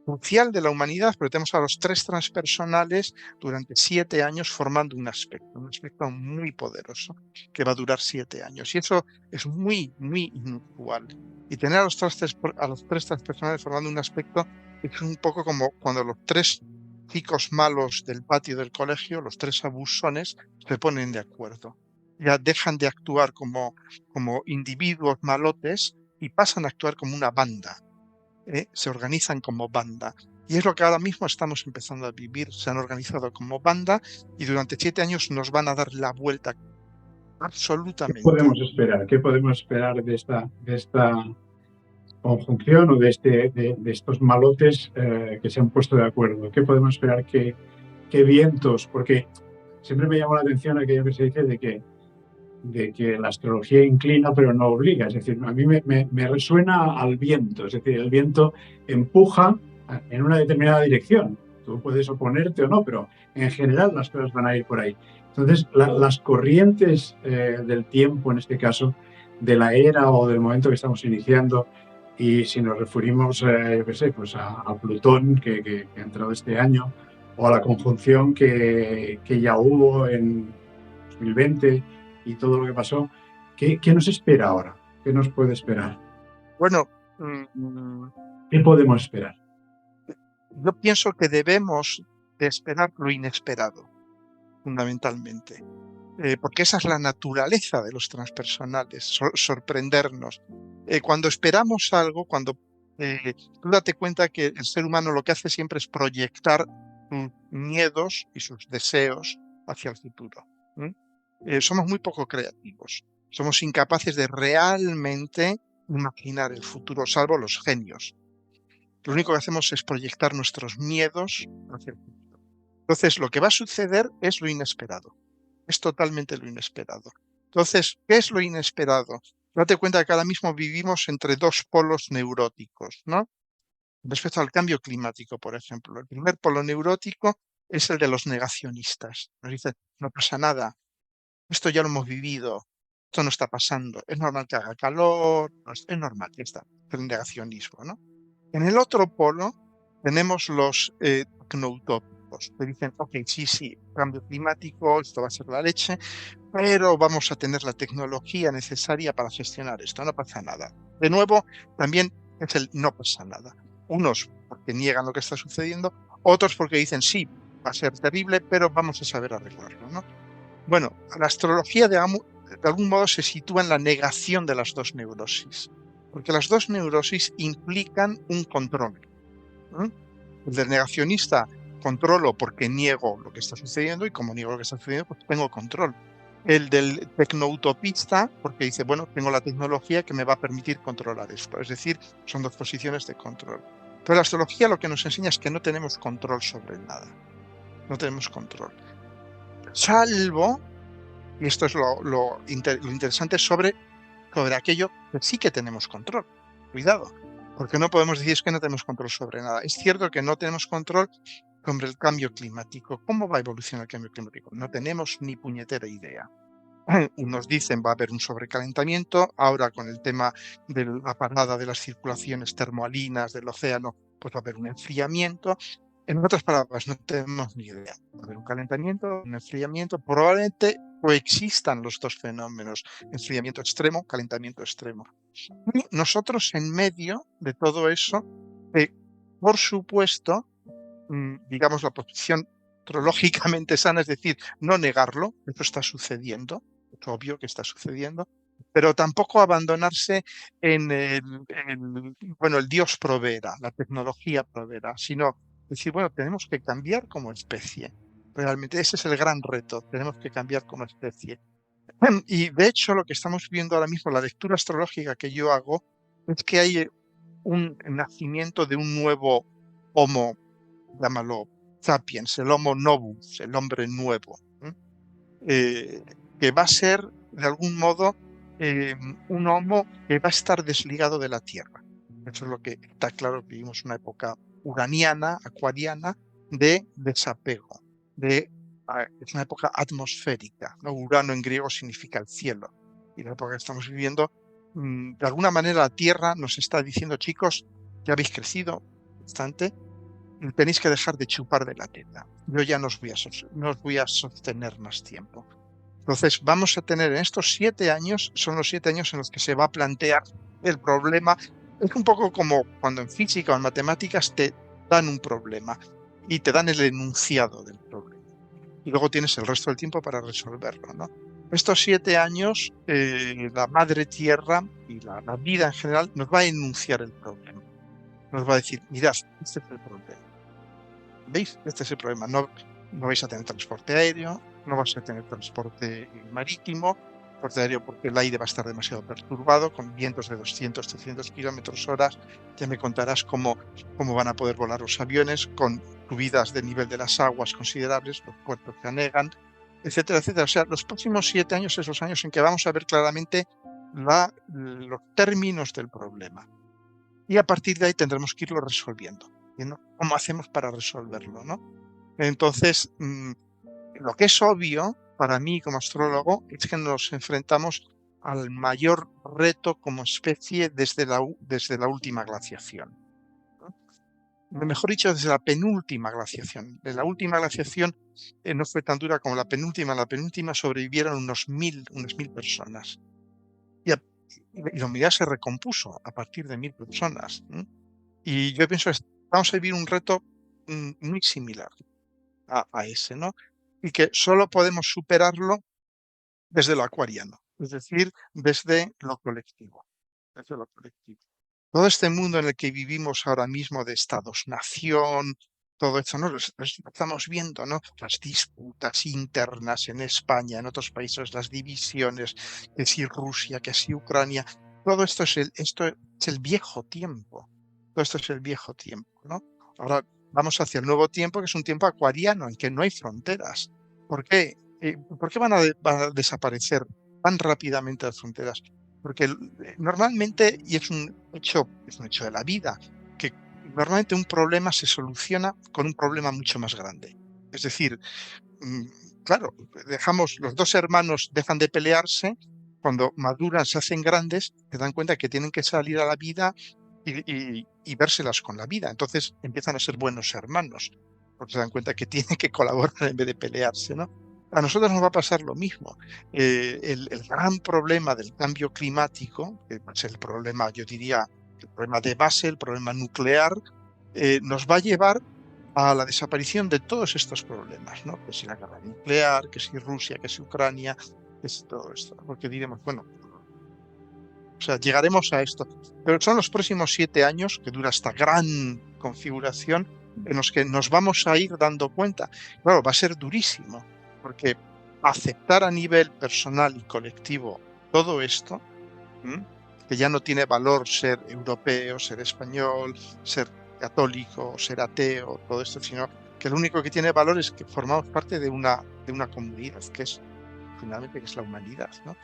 [SPEAKER 1] crucial de la humanidad, pero tenemos a los tres transpersonales durante 7 años formando un aspecto muy poderoso que va a durar 7 años. Y eso es muy, muy inusual. Y tener a los tres transpersonales formando un aspecto es un poco como cuando los tres chicos malos del patio del colegio, los tres abusones, se ponen de acuerdo. Ya dejan de actuar como individuos malotes y pasan a actuar como una banda. Se organizan como banda. Y es lo que ahora mismo estamos empezando a vivir. Se han organizado como banda y durante 7 años nos van a dar la vuelta
[SPEAKER 2] ¿Qué
[SPEAKER 1] absolutamente.
[SPEAKER 2] podemos esperar? ¿Qué podemos esperar de esta conjunción o de estos malotes que se han puesto de acuerdo? ¿Qué podemos esperar? ¿Qué vientos? Porque siempre me llamó la atención aquello que se dice de que la astrología inclina pero no obliga. Es decir, a mí me resuena al viento. Es decir, el viento empuja en una determinada dirección. Tú puedes oponerte o no, pero en general las cosas van a ir por ahí. Entonces, las corrientes del tiempo, en este caso, de la era o del momento que estamos iniciando, y si nos referimos, yo qué sé, pues a Plutón, que ha entrado este año, o a la conjunción que ya hubo en 2020 y todo lo que pasó, ¿qué nos espera ahora? ¿Qué nos puede esperar?
[SPEAKER 1] Bueno,
[SPEAKER 2] ¿Qué podemos esperar?
[SPEAKER 1] yo pienso que debemos de esperar lo inesperado, fundamentalmente. Porque esa es la naturaleza de los transpersonales, sorprendernos. Cuando esperamos algo, tú date cuenta que el ser humano lo que hace siempre es proyectar sus miedos y sus deseos hacia el futuro. Somos muy poco creativos, somos incapaces de realmente imaginar el futuro, salvo los genios. Lo único que hacemos es proyectar nuestros miedos hacia el futuro. Entonces, lo que va a suceder es lo inesperado. Es totalmente lo inesperado. Entonces, ¿qué es lo inesperado? Date cuenta que ahora mismo vivimos entre dos polos neuróticos, ¿no? Respecto al cambio climático, por ejemplo. El primer polo neurótico es el de los negacionistas. Nos dicen, no pasa nada, esto ya lo hemos vivido, esto no está pasando, es normal que haga calor, es normal, ya está, el negacionismo, ¿no? En el otro polo tenemos los tecnoutópicos, que dicen, ok, sí, sí, cambio climático, esto va a ser la leche, pero vamos a tener la tecnología necesaria para gestionar esto, no pasa nada. De nuevo, también es el no pasa nada. Unos porque niegan lo que está sucediendo, otros porque dicen, sí, va a ser terrible, pero vamos a saber arreglarlo, ¿no? Bueno, la astrología de algún modo se sitúa en la negación de las dos neurosis, porque las dos neurosis implican un control. El del negacionista, controlo porque niego lo que está sucediendo y como niego lo que está sucediendo, pues tengo control. El del tecnoutopista, porque dice, bueno, tengo la tecnología que me va a permitir controlar esto. Es decir, son dos posiciones de control. Pero la astrología lo que nos enseña es que no tenemos control sobre nada. No tenemos control. Salvo, y esto es lo interesante, sobre aquello que sí que tenemos control. Cuidado, porque no podemos decir es que no tenemos control sobre nada. Es cierto que no tenemos control sobre el cambio climático. ¿Cómo va a evolucionar el cambio climático? No tenemos ni puñetera idea. Unos dicen va a haber un sobrecalentamiento, ahora con el tema de la parada de las circulaciones termoalinas del océano, pues va a haber un enfriamiento. En otras palabras, no tenemos ni idea. Va a haber un calentamiento, un enfriamiento, probablemente coexistan los dos fenómenos, enfriamiento extremo, calentamiento extremo. Y nosotros en medio de todo eso, por supuesto, digamos, la posición astrológicamente sana, es decir, no negarlo, esto está sucediendo, es obvio que está sucediendo, pero tampoco abandonarse bueno, el Dios proveerá, la tecnología proveerá, sino decir, bueno, tenemos que cambiar como especie. Realmente ese es el gran reto. Tenemos que cambiar como especie. Y de hecho, lo que estamos viendo ahora mismo, la lectura astrológica que yo hago, es que hay un nacimiento de un nuevo Homo, llámalo sapiens, el Homo novus, el hombre nuevo, eh, que va a ser, de algún modo, un Homo que va a estar desligado de la Tierra. Eso es lo que está claro, que vivimos una época uraniana, acuariana, de desapego, es una época atmosférica, ¿no? Urano en griego significa el cielo. Y la época que estamos viviendo, de alguna manera la Tierra nos está diciendo, chicos, ya habéis crecido bastante, tenéis que dejar de chupar de la teta. Yo ya no os voy a sostener más tiempo. Entonces vamos a tener en estos 7 años, son los 7 años en los que se va a plantear el problema. Es un poco como cuando en física o en matemáticas te dan un problema y te dan el enunciado del problema. Y luego tienes el resto del tiempo para resolverlo, ¿no? Estos 7 años, la madre tierra y la vida en general nos va a enunciar el problema. Nos va a decir, mirad, este es el problema. ¿Veis? Este es el problema. No vais a tener transporte aéreo, no vais a tener transporte marítimo, transporte aéreo porque el aire va a estar demasiado perturbado, con vientos de 200, 300 kilómetros hora. Ya me contarás cómo van a poder volar los aviones, con subidas de nivel de las aguas considerables, los puertos se anegan, etcétera, etcétera. O sea, los próximos 7 años es los años en que vamos a ver claramente los términos del problema. Y a partir de ahí tendremos que irlo resolviendo. ¿No? ¿Cómo hacemos para resolverlo, no? Entonces, lo que es obvio para mí como astrólogo es que nos enfrentamos al mayor reto como especie desde la última glaciación, ¿no? Mejor dicho, desde la penúltima glaciación. De la última glaciación no fue tan dura como la penúltima. En la penúltima sobrevivieron unas mil personas. Y la humanidad se recompuso a partir de 1000 personas. Y yo pienso que vamos a vivir un reto muy similar a ese, ¿no? Y que solo podemos superarlo desde lo acuariano, es decir, desde lo colectivo, desde lo colectivo. Todo este mundo en el que vivimos ahora mismo de estados-nación, todo esto, ¿no? Lo estamos viendo, ¿no? Las disputas internas en España, en otros países, las divisiones, que si Rusia, que si Ucrania, todo esto esto es el viejo tiempo. Todo esto es el viejo tiempo, ¿no? Ahora vamos hacia el nuevo tiempo, que es un tiempo acuariano, en que no hay fronteras. ¿Por qué? ¿Por qué van a desaparecer tan rápidamente las fronteras? Porque normalmente, y es un hecho de la vida, que normalmente un problema se soluciona con un problema mucho más grande. Es decir, claro, los dos hermanos dejan de pelearse, cuando maduran, se hacen grandes, se dan cuenta que tienen que salir a la vida y vérselas con la vida. Entonces empiezan a ser buenos hermanos, porque se dan cuenta que tienen que colaborar en vez de pelearse, ¿no? A nosotros nos va a pasar lo mismo. El gran problema del cambio climático, que es el problema, yo diría, el problema de base, el problema nuclear, nos va a llevar a la desaparición de todos estos problemas, ¿no? Que si la guerra nuclear, que si Rusia, que si Ucrania, que si todo esto. Porque diremos, bueno, o sea, llegaremos a esto. Pero son los próximos 7 años, que dura esta gran configuración, en los que nos vamos a ir dando cuenta. Claro, va a ser durísimo, porque aceptar a nivel personal y colectivo todo esto, que ya no tiene valor ser europeo, ser español, ser católico, ser ateo, todo esto, sino que lo único que tiene valor es que formamos parte de una comunidad, que es finalmente que es la humanidad, ¿no?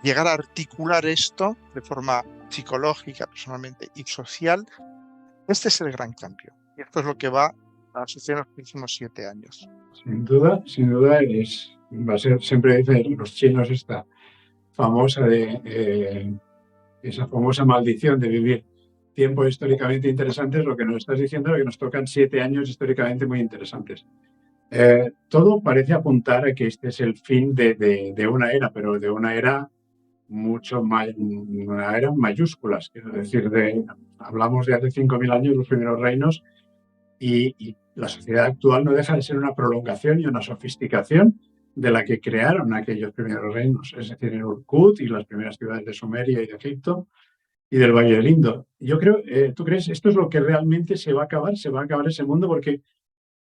[SPEAKER 1] Llegar a articular esto de forma psicológica, personalmente y social, este es el gran cambio. Y esto es lo que va a suceder en los próximos 7 años.
[SPEAKER 2] Sin duda, va a ser, siempre dicen los chinos, esa famosa maldición de vivir tiempos históricamente interesantes. Lo que nos estás diciendo es que nos tocan 7 años históricamente muy interesantes. Todo parece apuntar a que este es el fin de una era, pero de una era una era en mayúsculas. Quiero decir, hablamos de hace 5000 años, los primeros reinos, y la sociedad actual no deja de ser una prolongación y una sofisticación de la que crearon aquellos primeros reinos, es decir, en Urkut y las primeras ciudades de Sumeria y de Egipto y del Valle del Indo. Yo creo, ¿tú crees esto es lo que realmente se va a acabar? ¿Se va a acabar ese mundo? Porque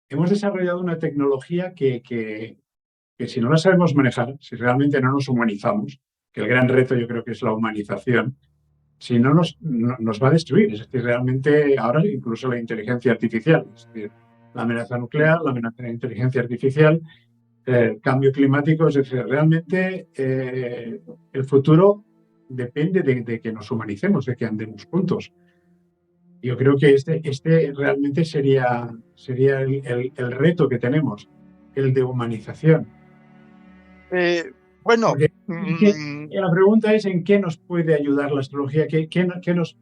[SPEAKER 2] hemos desarrollado una tecnología que si no la sabemos manejar, si realmente no nos humanizamos, que el gran reto yo creo que es la humanización, si no nos va a destruir. Es decir, realmente ahora incluso la inteligencia artificial, es decir, la amenaza nuclear, la amenaza de la inteligencia artificial, el cambio climático, es decir, realmente el futuro depende de que nos humanicemos, de que andemos juntos. Yo creo que este realmente sería el reto que tenemos, el de humanización.
[SPEAKER 1] Eh, bueno,
[SPEAKER 2] Porque
[SPEAKER 1] mm,
[SPEAKER 2] la pregunta es en qué nos puede ayudar la astrología, qué nos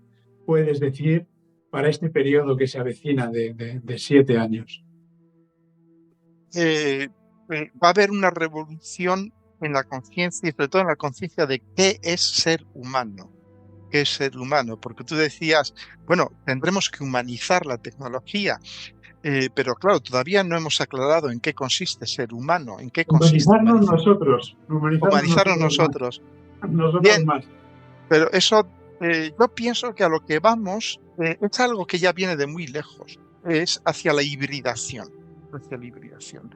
[SPEAKER 2] puedes decir para este periodo que se avecina de 7 años.
[SPEAKER 1] eh, va a haber una revolución en la conciencia y sobre todo en la conciencia de qué es ser humano. ¿Qué es ser humano? Porque tú decías, bueno, tendremos que humanizar la tecnología, pero claro, todavía no hemos aclarado en qué consiste ser humano, en qué consiste
[SPEAKER 2] Humanizarnos
[SPEAKER 1] humanizarnos
[SPEAKER 2] nosotros más,
[SPEAKER 1] nosotros.
[SPEAKER 2] nosotros
[SPEAKER 1] Bien,
[SPEAKER 2] más.
[SPEAKER 1] pero eso, yo pienso que a lo que vamos es algo que ya viene de muy lejos, es hacia la hibridación, hacia la hibridación.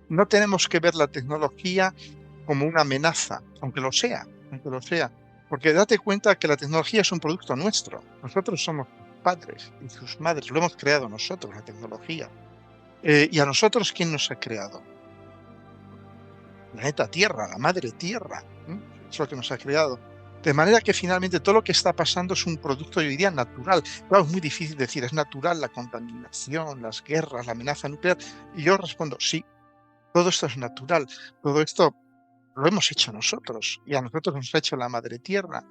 [SPEAKER 1] No tenemos que ver la tecnología como una amenaza, aunque lo sea, porque date cuenta que la tecnología es un producto nuestro. Nosotros somos padres y sus madres, lo hemos creado nosotros, la tecnología. ¿Y a nosotros quién nos ha creado? Planeta Tierra, la madre Tierra, ¿eh? Es lo que nos ha creado. De manera que finalmente todo lo que está pasando es un producto, yo diría, natural. Claro, es muy difícil decir, es natural la contaminación, las guerras, la amenaza nuclear. Y yo respondo, sí, todo esto es natural. Todo esto lo hemos hecho nosotros y a nosotros nos ha hecho la madre Tierra.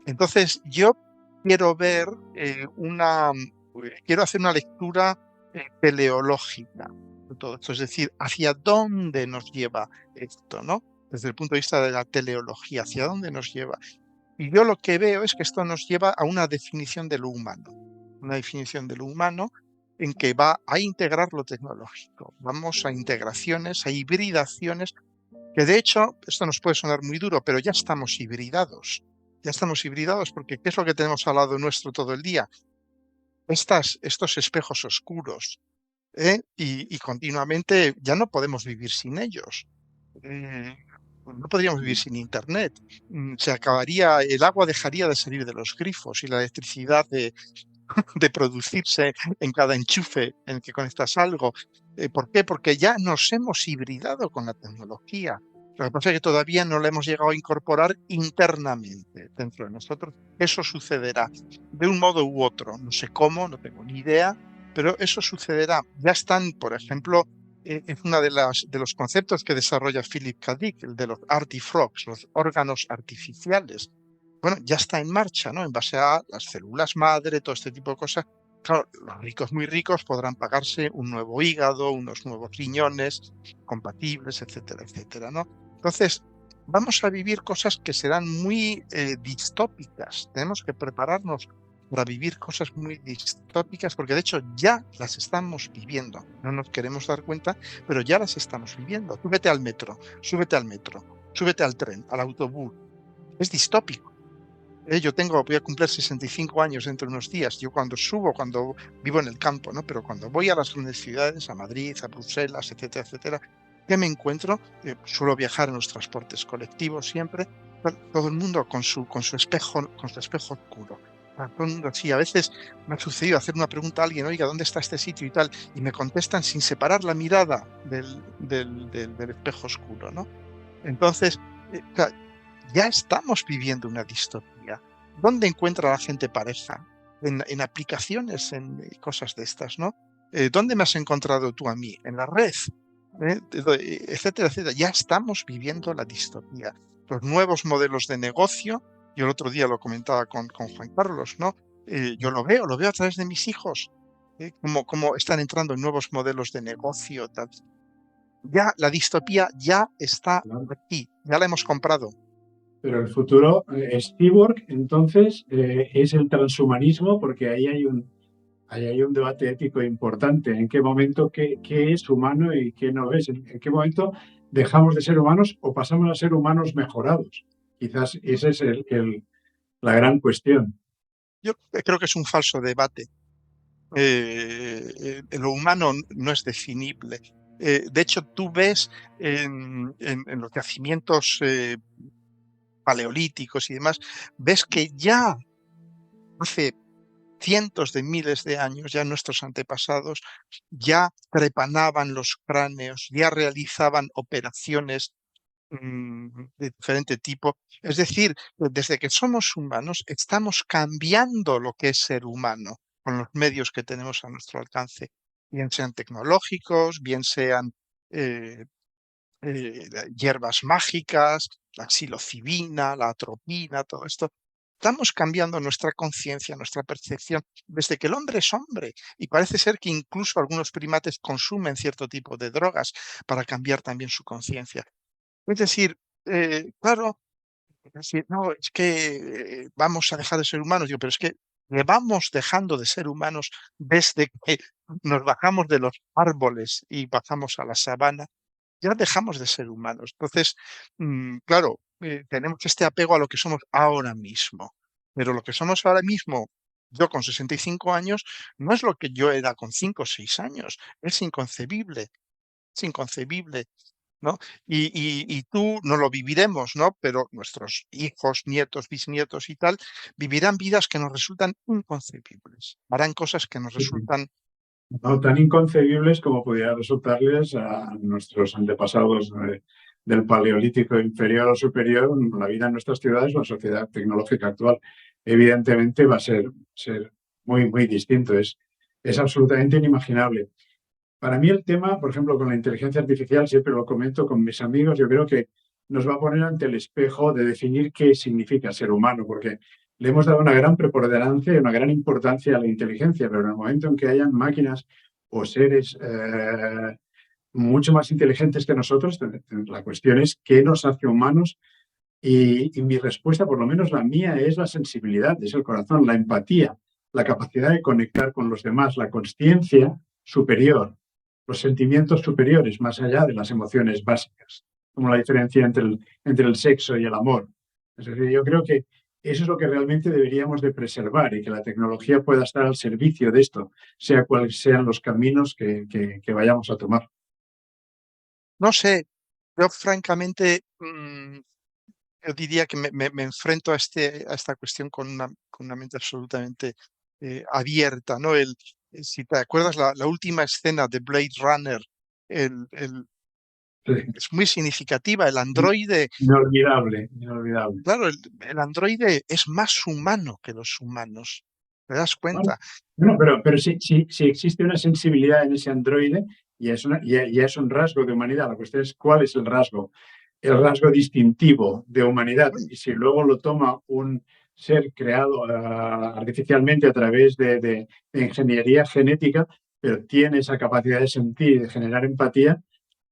[SPEAKER 1] Entonces, yo quiero ver quiero hacer una lectura teleológica de todo esto, es decir, hacia dónde nos lleva esto, ¿no? Desde el punto de vista de la teleología, hacia dónde nos lleva. Y yo lo que veo es que esto nos lleva a una definición de lo humano, una definición de lo humano en que va a integrar lo tecnológico. Vamos a integraciones, a hibridaciones que de hecho, esto nos puede sonar muy duro, pero ya estamos hibridados. Ya estamos hibridados porque ¿qué es lo que tenemos al lado nuestro todo el día? Estos espejos oscuros, ¿eh? Y continuamente ya no podemos vivir sin ellos. Eh, no podríamos vivir sin Internet. Se acabaría, el agua dejaría de salir de los grifos y la electricidad de producirse en cada enchufe en el que conectas algo. ¿Por qué? Porque ya nos hemos hibridado con la tecnología. Lo que pasa es que todavía no la hemos llegado a incorporar internamente dentro de nosotros. Eso sucederá de un modo u otro. No sé cómo, no tengo ni idea, pero eso sucederá. Ya están, por ejemplo, es uno de los conceptos que desarrolla Philip K. Dick, el de los artifrogs, los órganos artificiales. Bueno, ya está en marcha, ¿no? En base a las células madre, todo este tipo de cosas. Claro, los ricos muy ricos podrán pagarse un nuevo hígado, unos nuevos riñones compatibles, etcétera, etcétera, ¿no? Entonces, vamos a vivir cosas que serán muy distópicas. Tenemos que prepararnos para vivir cosas muy distópicas, porque de hecho ya las estamos viviendo. No nos queremos dar cuenta, pero ya las estamos viviendo. Tú vete al metro, súbete al tren, al autobús. Es distópico. Yo voy a cumplir 65 años dentro de unos días. Yo cuando vivo en el campo, ¿no? Pero cuando voy a las grandes ciudades, a Madrid, a Bruselas, etcétera, etcétera, ¿qué me encuentro? Suelo viajar en los transportes colectivos siempre. Todo el mundo con su espejo oscuro. Todo el mundo así. A veces me ha sucedido hacer una pregunta a alguien, oiga, ¿dónde está este sitio y tal? Y me contestan sin separar la mirada del espejo oscuro, ¿no? Entonces, claro, ya estamos viviendo una distopía. ¿Dónde encuentra la gente pareja? En aplicaciones, en cosas de estas, ¿no? ¿Dónde me has encontrado tú a mí? En la red, etcétera, etcétera. Ya estamos viviendo la distopía. Los nuevos modelos de negocio, yo el otro día lo comentaba con Juan Carlos, ¿no? Yo lo veo a través de mis hijos, cómo están entrando en nuevos modelos de negocio, tal. Ya la distopía ya está aquí, ya la hemos comprado.
[SPEAKER 2] Pero el futuro es cyborg, entonces es el transhumanismo, porque ahí hay un debate ético importante. ¿En qué momento qué es humano y qué no es? ¿En qué momento dejamos de ser humanos o pasamos a ser humanos mejorados? Quizás esa es la gran cuestión.
[SPEAKER 1] Yo creo que es un falso debate. lo humano no es definible. De hecho, tú ves en los yacimientos paleolíticos y demás, ves que ya hace cientos de miles de años, ya nuestros antepasados ya trepanaban los cráneos, ya realizaban operaciones de diferente tipo. Es decir, desde que somos humanos, estamos cambiando lo que es ser humano con los medios que tenemos a nuestro alcance, bien sean tecnológicos, bien sean eh, hierbas mágicas, la psilocibina, la atropina, todo esto. Estamos cambiando nuestra conciencia, nuestra percepción, desde que el hombre es hombre. Y parece ser que incluso algunos primates consumen cierto tipo de drogas para cambiar también su conciencia. Es decir, claro, no, es que vamos a dejar de ser humanos. Digo, pero es que vamos dejando de ser humanos desde que nos bajamos de los árboles y bajamos a la sabana, ya dejamos de ser humanos. Entonces, claro, tenemos este apego a lo que somos ahora mismo, pero lo que somos ahora mismo, yo con 65 años, no es lo que yo era con 5 o 6 años. Es inconcebible, ¿no? Y tú no lo viviremos, ¿no? Pero nuestros hijos, nietos, bisnietos y tal, vivirán vidas que nos resultan inconcebibles. Harán cosas que nos resultan.
[SPEAKER 2] No tan inconcebibles como pudiera resultarles a nuestros antepasados del Paleolítico inferior o superior, la vida en nuestras ciudades, la sociedad tecnológica actual. Evidentemente va a ser muy, muy distinto. Es absolutamente inimaginable. Para mí el tema, por ejemplo, con la inteligencia artificial, siempre lo comento con mis amigos, yo creo que nos va a poner ante el espejo de definir qué significa ser humano, porque le hemos dado una gran preponderancia y una gran importancia a la inteligencia, pero en el momento en que hayan máquinas o seres mucho más inteligentes que nosotros, la cuestión es qué nos hace humanos y mi respuesta, por lo menos la mía, es la sensibilidad, es el corazón, la empatía, la capacidad de conectar con los demás, la consciencia superior, los sentimientos superiores, más allá de las emociones básicas, como la diferencia entre el sexo y el amor. Es decir, yo creo que eso es lo que realmente deberíamos de preservar y que la tecnología pueda estar al servicio de esto, sea cuales sean los caminos que vayamos a tomar.
[SPEAKER 1] No sé, yo francamente, yo diría que me enfrento a esta cuestión con una mente absolutamente abierta, ¿no? Si te acuerdas, la última escena de Blade Runner, el,
[SPEAKER 2] Sí.
[SPEAKER 1] es muy significativa. El androide,
[SPEAKER 2] Inolvidable, inolvidable.
[SPEAKER 1] claro, el androide es más humano que los humanos. ¿Te das
[SPEAKER 2] Bueno,
[SPEAKER 1] cuenta?
[SPEAKER 2] bueno, pero si existe una sensibilidad en ese androide, ya es un rasgo de humanidad. La cuestión es cuál es el rasgo distintivo de humanidad.
[SPEAKER 1] Mm,
[SPEAKER 2] Y si luego lo toma un ser creado artificialmente a través de ingeniería genética, pero tiene esa capacidad de sentir y de generar empatía,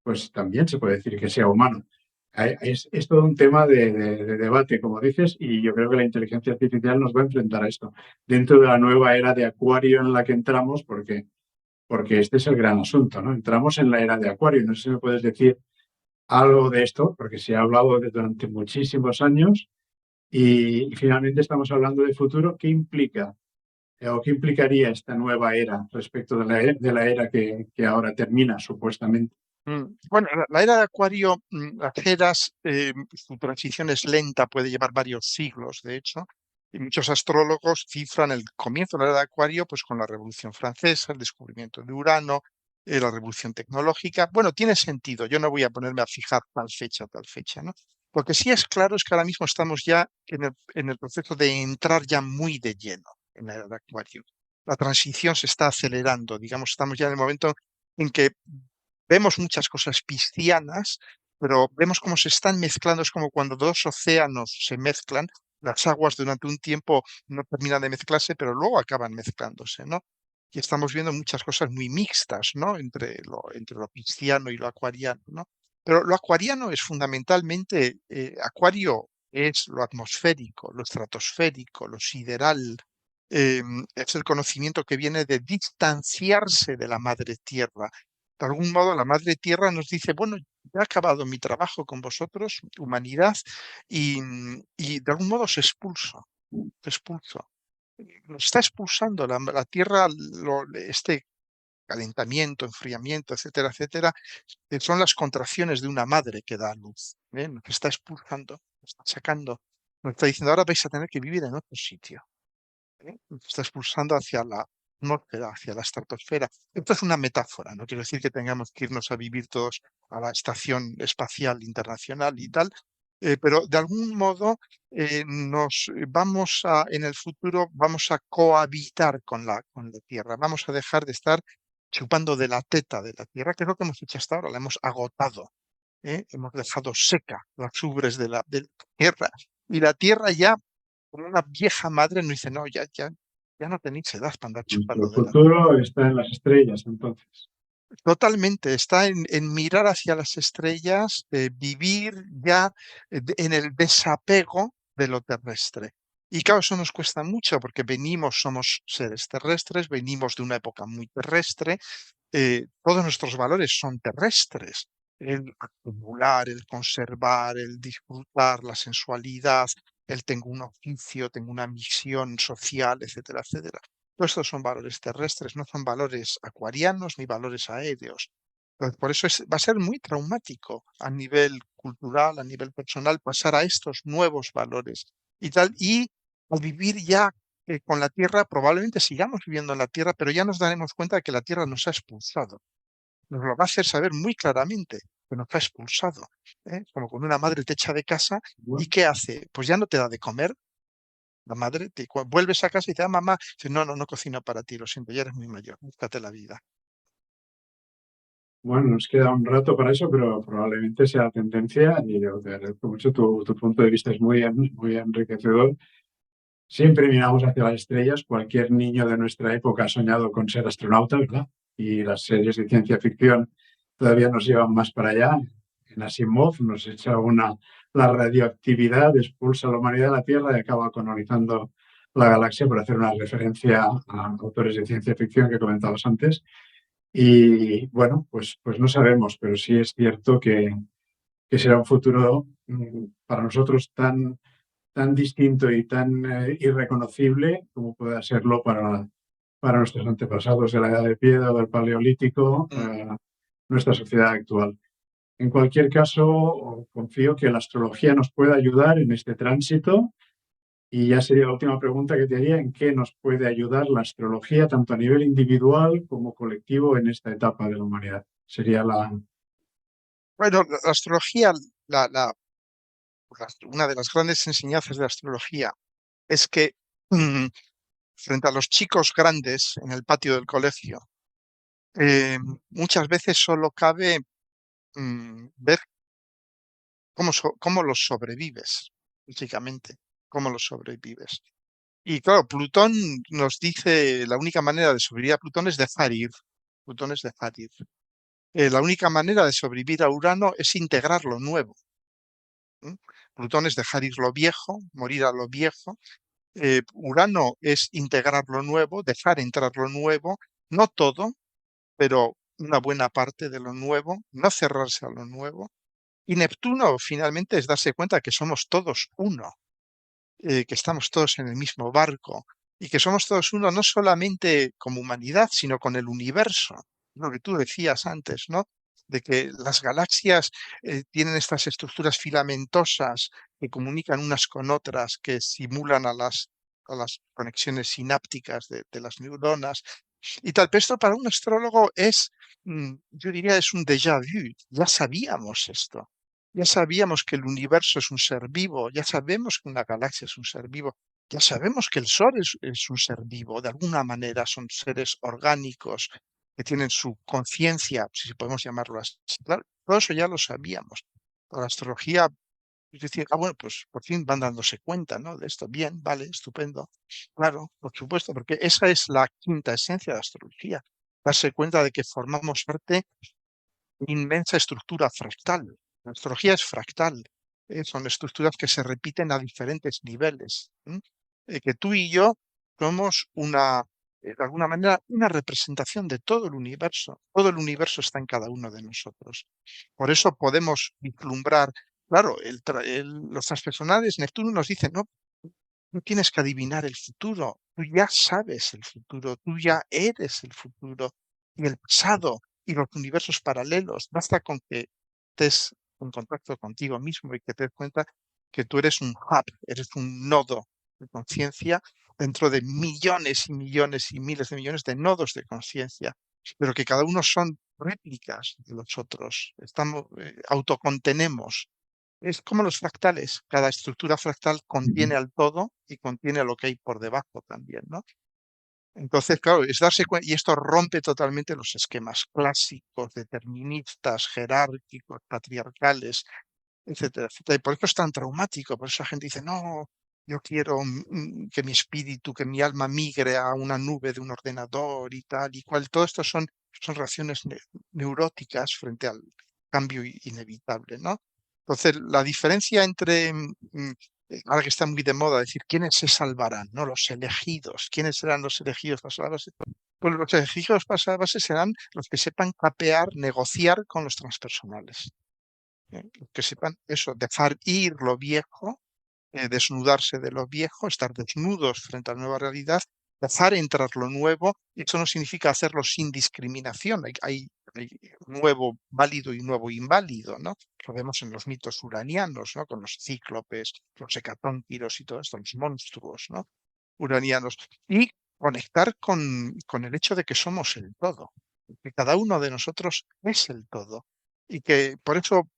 [SPEAKER 2] pues también se puede decir que sea humano. Es todo un tema de debate, como dices, y yo creo que la inteligencia artificial nos va a enfrentar a esto dentro de la nueva era de Acuario en la que entramos, porque este es el gran asunto, ¿no? Entramos en la era de Acuario. No sé si me puedes decir algo de esto, porque se ha hablado durante muchísimos años y finalmente estamos hablando de futuro. ¿Qué implica o qué implicaría esta nueva era respecto de la era que ahora termina, supuestamente?
[SPEAKER 1] Bueno, la era de Acuario, las eras, su transición es lenta, puede llevar varios siglos, de hecho, y muchos astrólogos cifran el comienzo de la era de Acuario pues con la Revolución Francesa, el descubrimiento de Urano, la Revolución Tecnológica. Bueno, tiene sentido, yo no voy a ponerme a fijar tal fecha, ¿no? Lo que sí es claro es que ahora mismo estamos ya en el proceso de entrar ya muy de lleno en la era de Acuario. La transición se está acelerando, digamos, estamos ya en el momento en que vemos muchas cosas piscianas, pero vemos cómo se están mezclando. Es como cuando dos océanos se mezclan, las aguas durante un tiempo no terminan de mezclarse, pero luego acaban mezclándose, ¿no? Y estamos viendo muchas cosas muy mixtas, ¿no? Entre lo pisciano y lo acuariano, ¿no? Pero lo acuariano es fundamentalmente, acuario es lo atmosférico, lo estratosférico, lo sideral, es el conocimiento que viene de distanciarse de la madre tierra. De algún modo, la madre tierra nos dice, bueno, ya he acabado mi trabajo con vosotros, humanidad, y de algún modo se expulso, se expulso. nos está expulsando la Tierra, este calentamiento, enfriamiento, etcétera, etcétera, son las contracciones de una madre que da a luz, ¿eh? Nos está expulsando, nos está sacando, nos está diciendo, ahora vais a tener que vivir en otro sitio, ¿eh? Nos está expulsando hacia la atmósfera, hacia la estratosfera. Esto es una metáfora, no quiero decir que tengamos que irnos a vivir todos a la Estación Espacial Internacional y tal, pero de algún modo en el futuro vamos a cohabitar con la Tierra, vamos a dejar de estar chupando de la teta de la Tierra, que es lo que hemos hecho hasta ahora, la hemos agotado, ¿eh? Hemos dejado seca las ubres de la Tierra, y la Tierra ya, como una vieja madre, nos dice, no, ya no tenéis edad para andar
[SPEAKER 2] Nuestro
[SPEAKER 1] chupando de la teta.
[SPEAKER 2] futuro está en las estrellas, entonces.
[SPEAKER 1] Totalmente, está en mirar hacia las estrellas, vivir ya en el desapego de lo terrestre. Y claro, eso nos cuesta mucho porque somos seres terrestres, venimos de una época muy terrestre, todos nuestros valores son terrestres. El acumular, el conservar, el disfrutar, la sensualidad, el tengo un oficio, tengo una misión social, etcétera, etcétera. Todos estos son valores terrestres, no son valores acuarianos ni valores aéreos. Entonces, por eso va a ser muy traumático a nivel cultural, a nivel personal, pasar a estos nuevos valores y tal. Y al vivir ya con la Tierra, probablemente sigamos viviendo en la Tierra, pero ya nos daremos cuenta de que la Tierra nos ha expulsado. Nos lo va a hacer saber muy claramente, que nos ha expulsado, ¿eh? Como cuando una madre te echa de casa, ¿y
[SPEAKER 2] Bueno,
[SPEAKER 1] qué hace? Pues ya no te da de comer. La madre, vuelves a casa y te da mamá, dice, no, no, no cocino para ti, lo siento, ya eres muy mayor, búscate la vida.
[SPEAKER 2] bueno, nos queda un rato para eso, pero probablemente sea la tendencia y yo te agradezco mucho. Tu punto de vista es muy enriquecedor. Siempre miramos hacia las estrellas. Cualquier niño de nuestra época ha soñado con ser astronauta, ¿verdad? Y las series de ciencia ficción todavía nos llevan más para allá. En Asimov nos echa la radioactividad expulsa a la humanidad de la Tierra y acaba colonizando la galaxia, por hacer una referencia a autores de ciencia ficción que comentabas antes. Y bueno, pues no sabemos, pero sí es cierto que será un futuro para nosotros tan distinto y tan irreconocible como pueda serlo para nuestros antepasados de la Edad de Piedra o del Paleolítico,
[SPEAKER 1] Mm.
[SPEAKER 2] nuestra sociedad actual. En cualquier caso, confío que la astrología nos pueda ayudar en este tránsito y ya sería la última pregunta que te haría: ¿en qué nos puede ayudar la astrología tanto a nivel individual como colectivo en esta etapa de la humanidad? Sería la...
[SPEAKER 1] Bueno, la astrología, la, la- una de las grandes enseñanzas de la astrología es que mm, frente a los chicos grandes en el patio del colegio, eh, muchas veces solo cabe ver cómo los sobrevives, básicamente, cómo los sobrevives. Y claro, Plutón nos dice, la única manera de sobrevivir a Plutón es dejar ir. Plutón es dejar ir. La única manera de sobrevivir a Urano es integrar lo nuevo. ¿M? Plutón es dejar ir lo viejo, morir a lo viejo. Urano es integrar lo nuevo, dejar entrar lo nuevo, no todo, pero una buena parte de lo nuevo, no cerrarse a lo nuevo. Y Neptuno finalmente es darse cuenta que somos todos uno, que estamos todos en el mismo barco y que somos todos uno no solamente como humanidad, sino con el universo. Lo que tú decías antes, ¿no? De que las galaxias tienen estas estructuras filamentosas que comunican unas con otras, que simulan a las conexiones sinápticas de las neuronas y tal. Pero esto para un astrólogo es, yo diría, es un déjà vu. Ya sabíamos esto. Ya sabíamos que el universo es un ser vivo, ya sabemos que una galaxia es un ser vivo, ya sabemos que el Sol es un ser vivo, de alguna manera son seres orgánicos que tienen su conciencia, si podemos llamarlo así. Claro, todo eso ya lo sabíamos. La astrología es decir, bueno, pues por fin van dándose cuenta, ¿no? De esto. Bien, vale, estupendo. Claro, por supuesto, porque esa es la quinta esencia de la astrología, darse cuenta de que formamos parte inmensa estructura fractal. La astrología es fractal, son estructuras que se repiten a diferentes niveles. Que tú y yo somos de alguna manera, una representación de todo el universo. Todo el universo está en cada uno de nosotros. Por eso podemos vislumbrar, claro, los transpersonales, Neptuno nos dice, no, No tienes que adivinar el futuro, tú ya sabes el futuro, tú ya eres el futuro y el pasado y los universos paralelos. Basta con que estés en contacto contigo mismo y que te des cuenta que tú eres un hub, eres un nodo de conciencia dentro de millones y millones y miles de millones de nodos de conciencia, pero que cada uno son réplicas de los otros. Estamos, autocontenemos. Es como los fractales. Cada estructura fractal contiene
[SPEAKER 2] Ujú.
[SPEAKER 1] al todo y contiene a lo que hay por debajo también, ¿no? Entonces, claro, es darse cuenta, y esto rompe totalmente los esquemas clásicos, deterministas, jerárquicos, patriarcales, etcétera, etcétera. Y por eso es tan traumático, por eso la gente dice, no, yo quiero que mi espíritu, que mi alma migre a una nube de un ordenador y tal y cual. Todo esto son reacciones neuróticas frente al cambio inevitable, ¿no? Entonces, la diferencia entre, ahora que está muy de moda decir, ¿quiénes se salvarán? ¿No? Los elegidos. ¿Quiénes serán los elegidos para salvarse? Pues los elegidos para salvarse serán los que sepan capear, negociar con los transpersonales. Que sepan eso, dejar ir lo viejo, desnudarse de lo viejo, estar desnudos frente a la nueva realidad, dejar entrar lo nuevo, y eso no significa hacerlo sin discriminación. Hay nuevo válido y nuevo inválido, ¿no? Lo vemos en los mitos uranianos, ¿no? Con los cíclopes, los hecatónquiros y todo esto, los monstruos, ¿no? Uranianos. Y conectar con el hecho de que somos el todo, que cada uno de nosotros es el todo. Y que por eso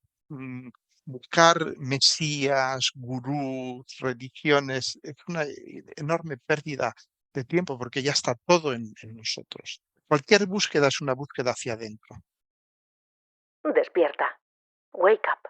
[SPEAKER 1] buscar mesías, gurús, religiones, es una enorme pérdida de tiempo porque ya está todo en nosotros. Cualquier búsqueda es una búsqueda hacia adentro.
[SPEAKER 3] Despierta. Wake up.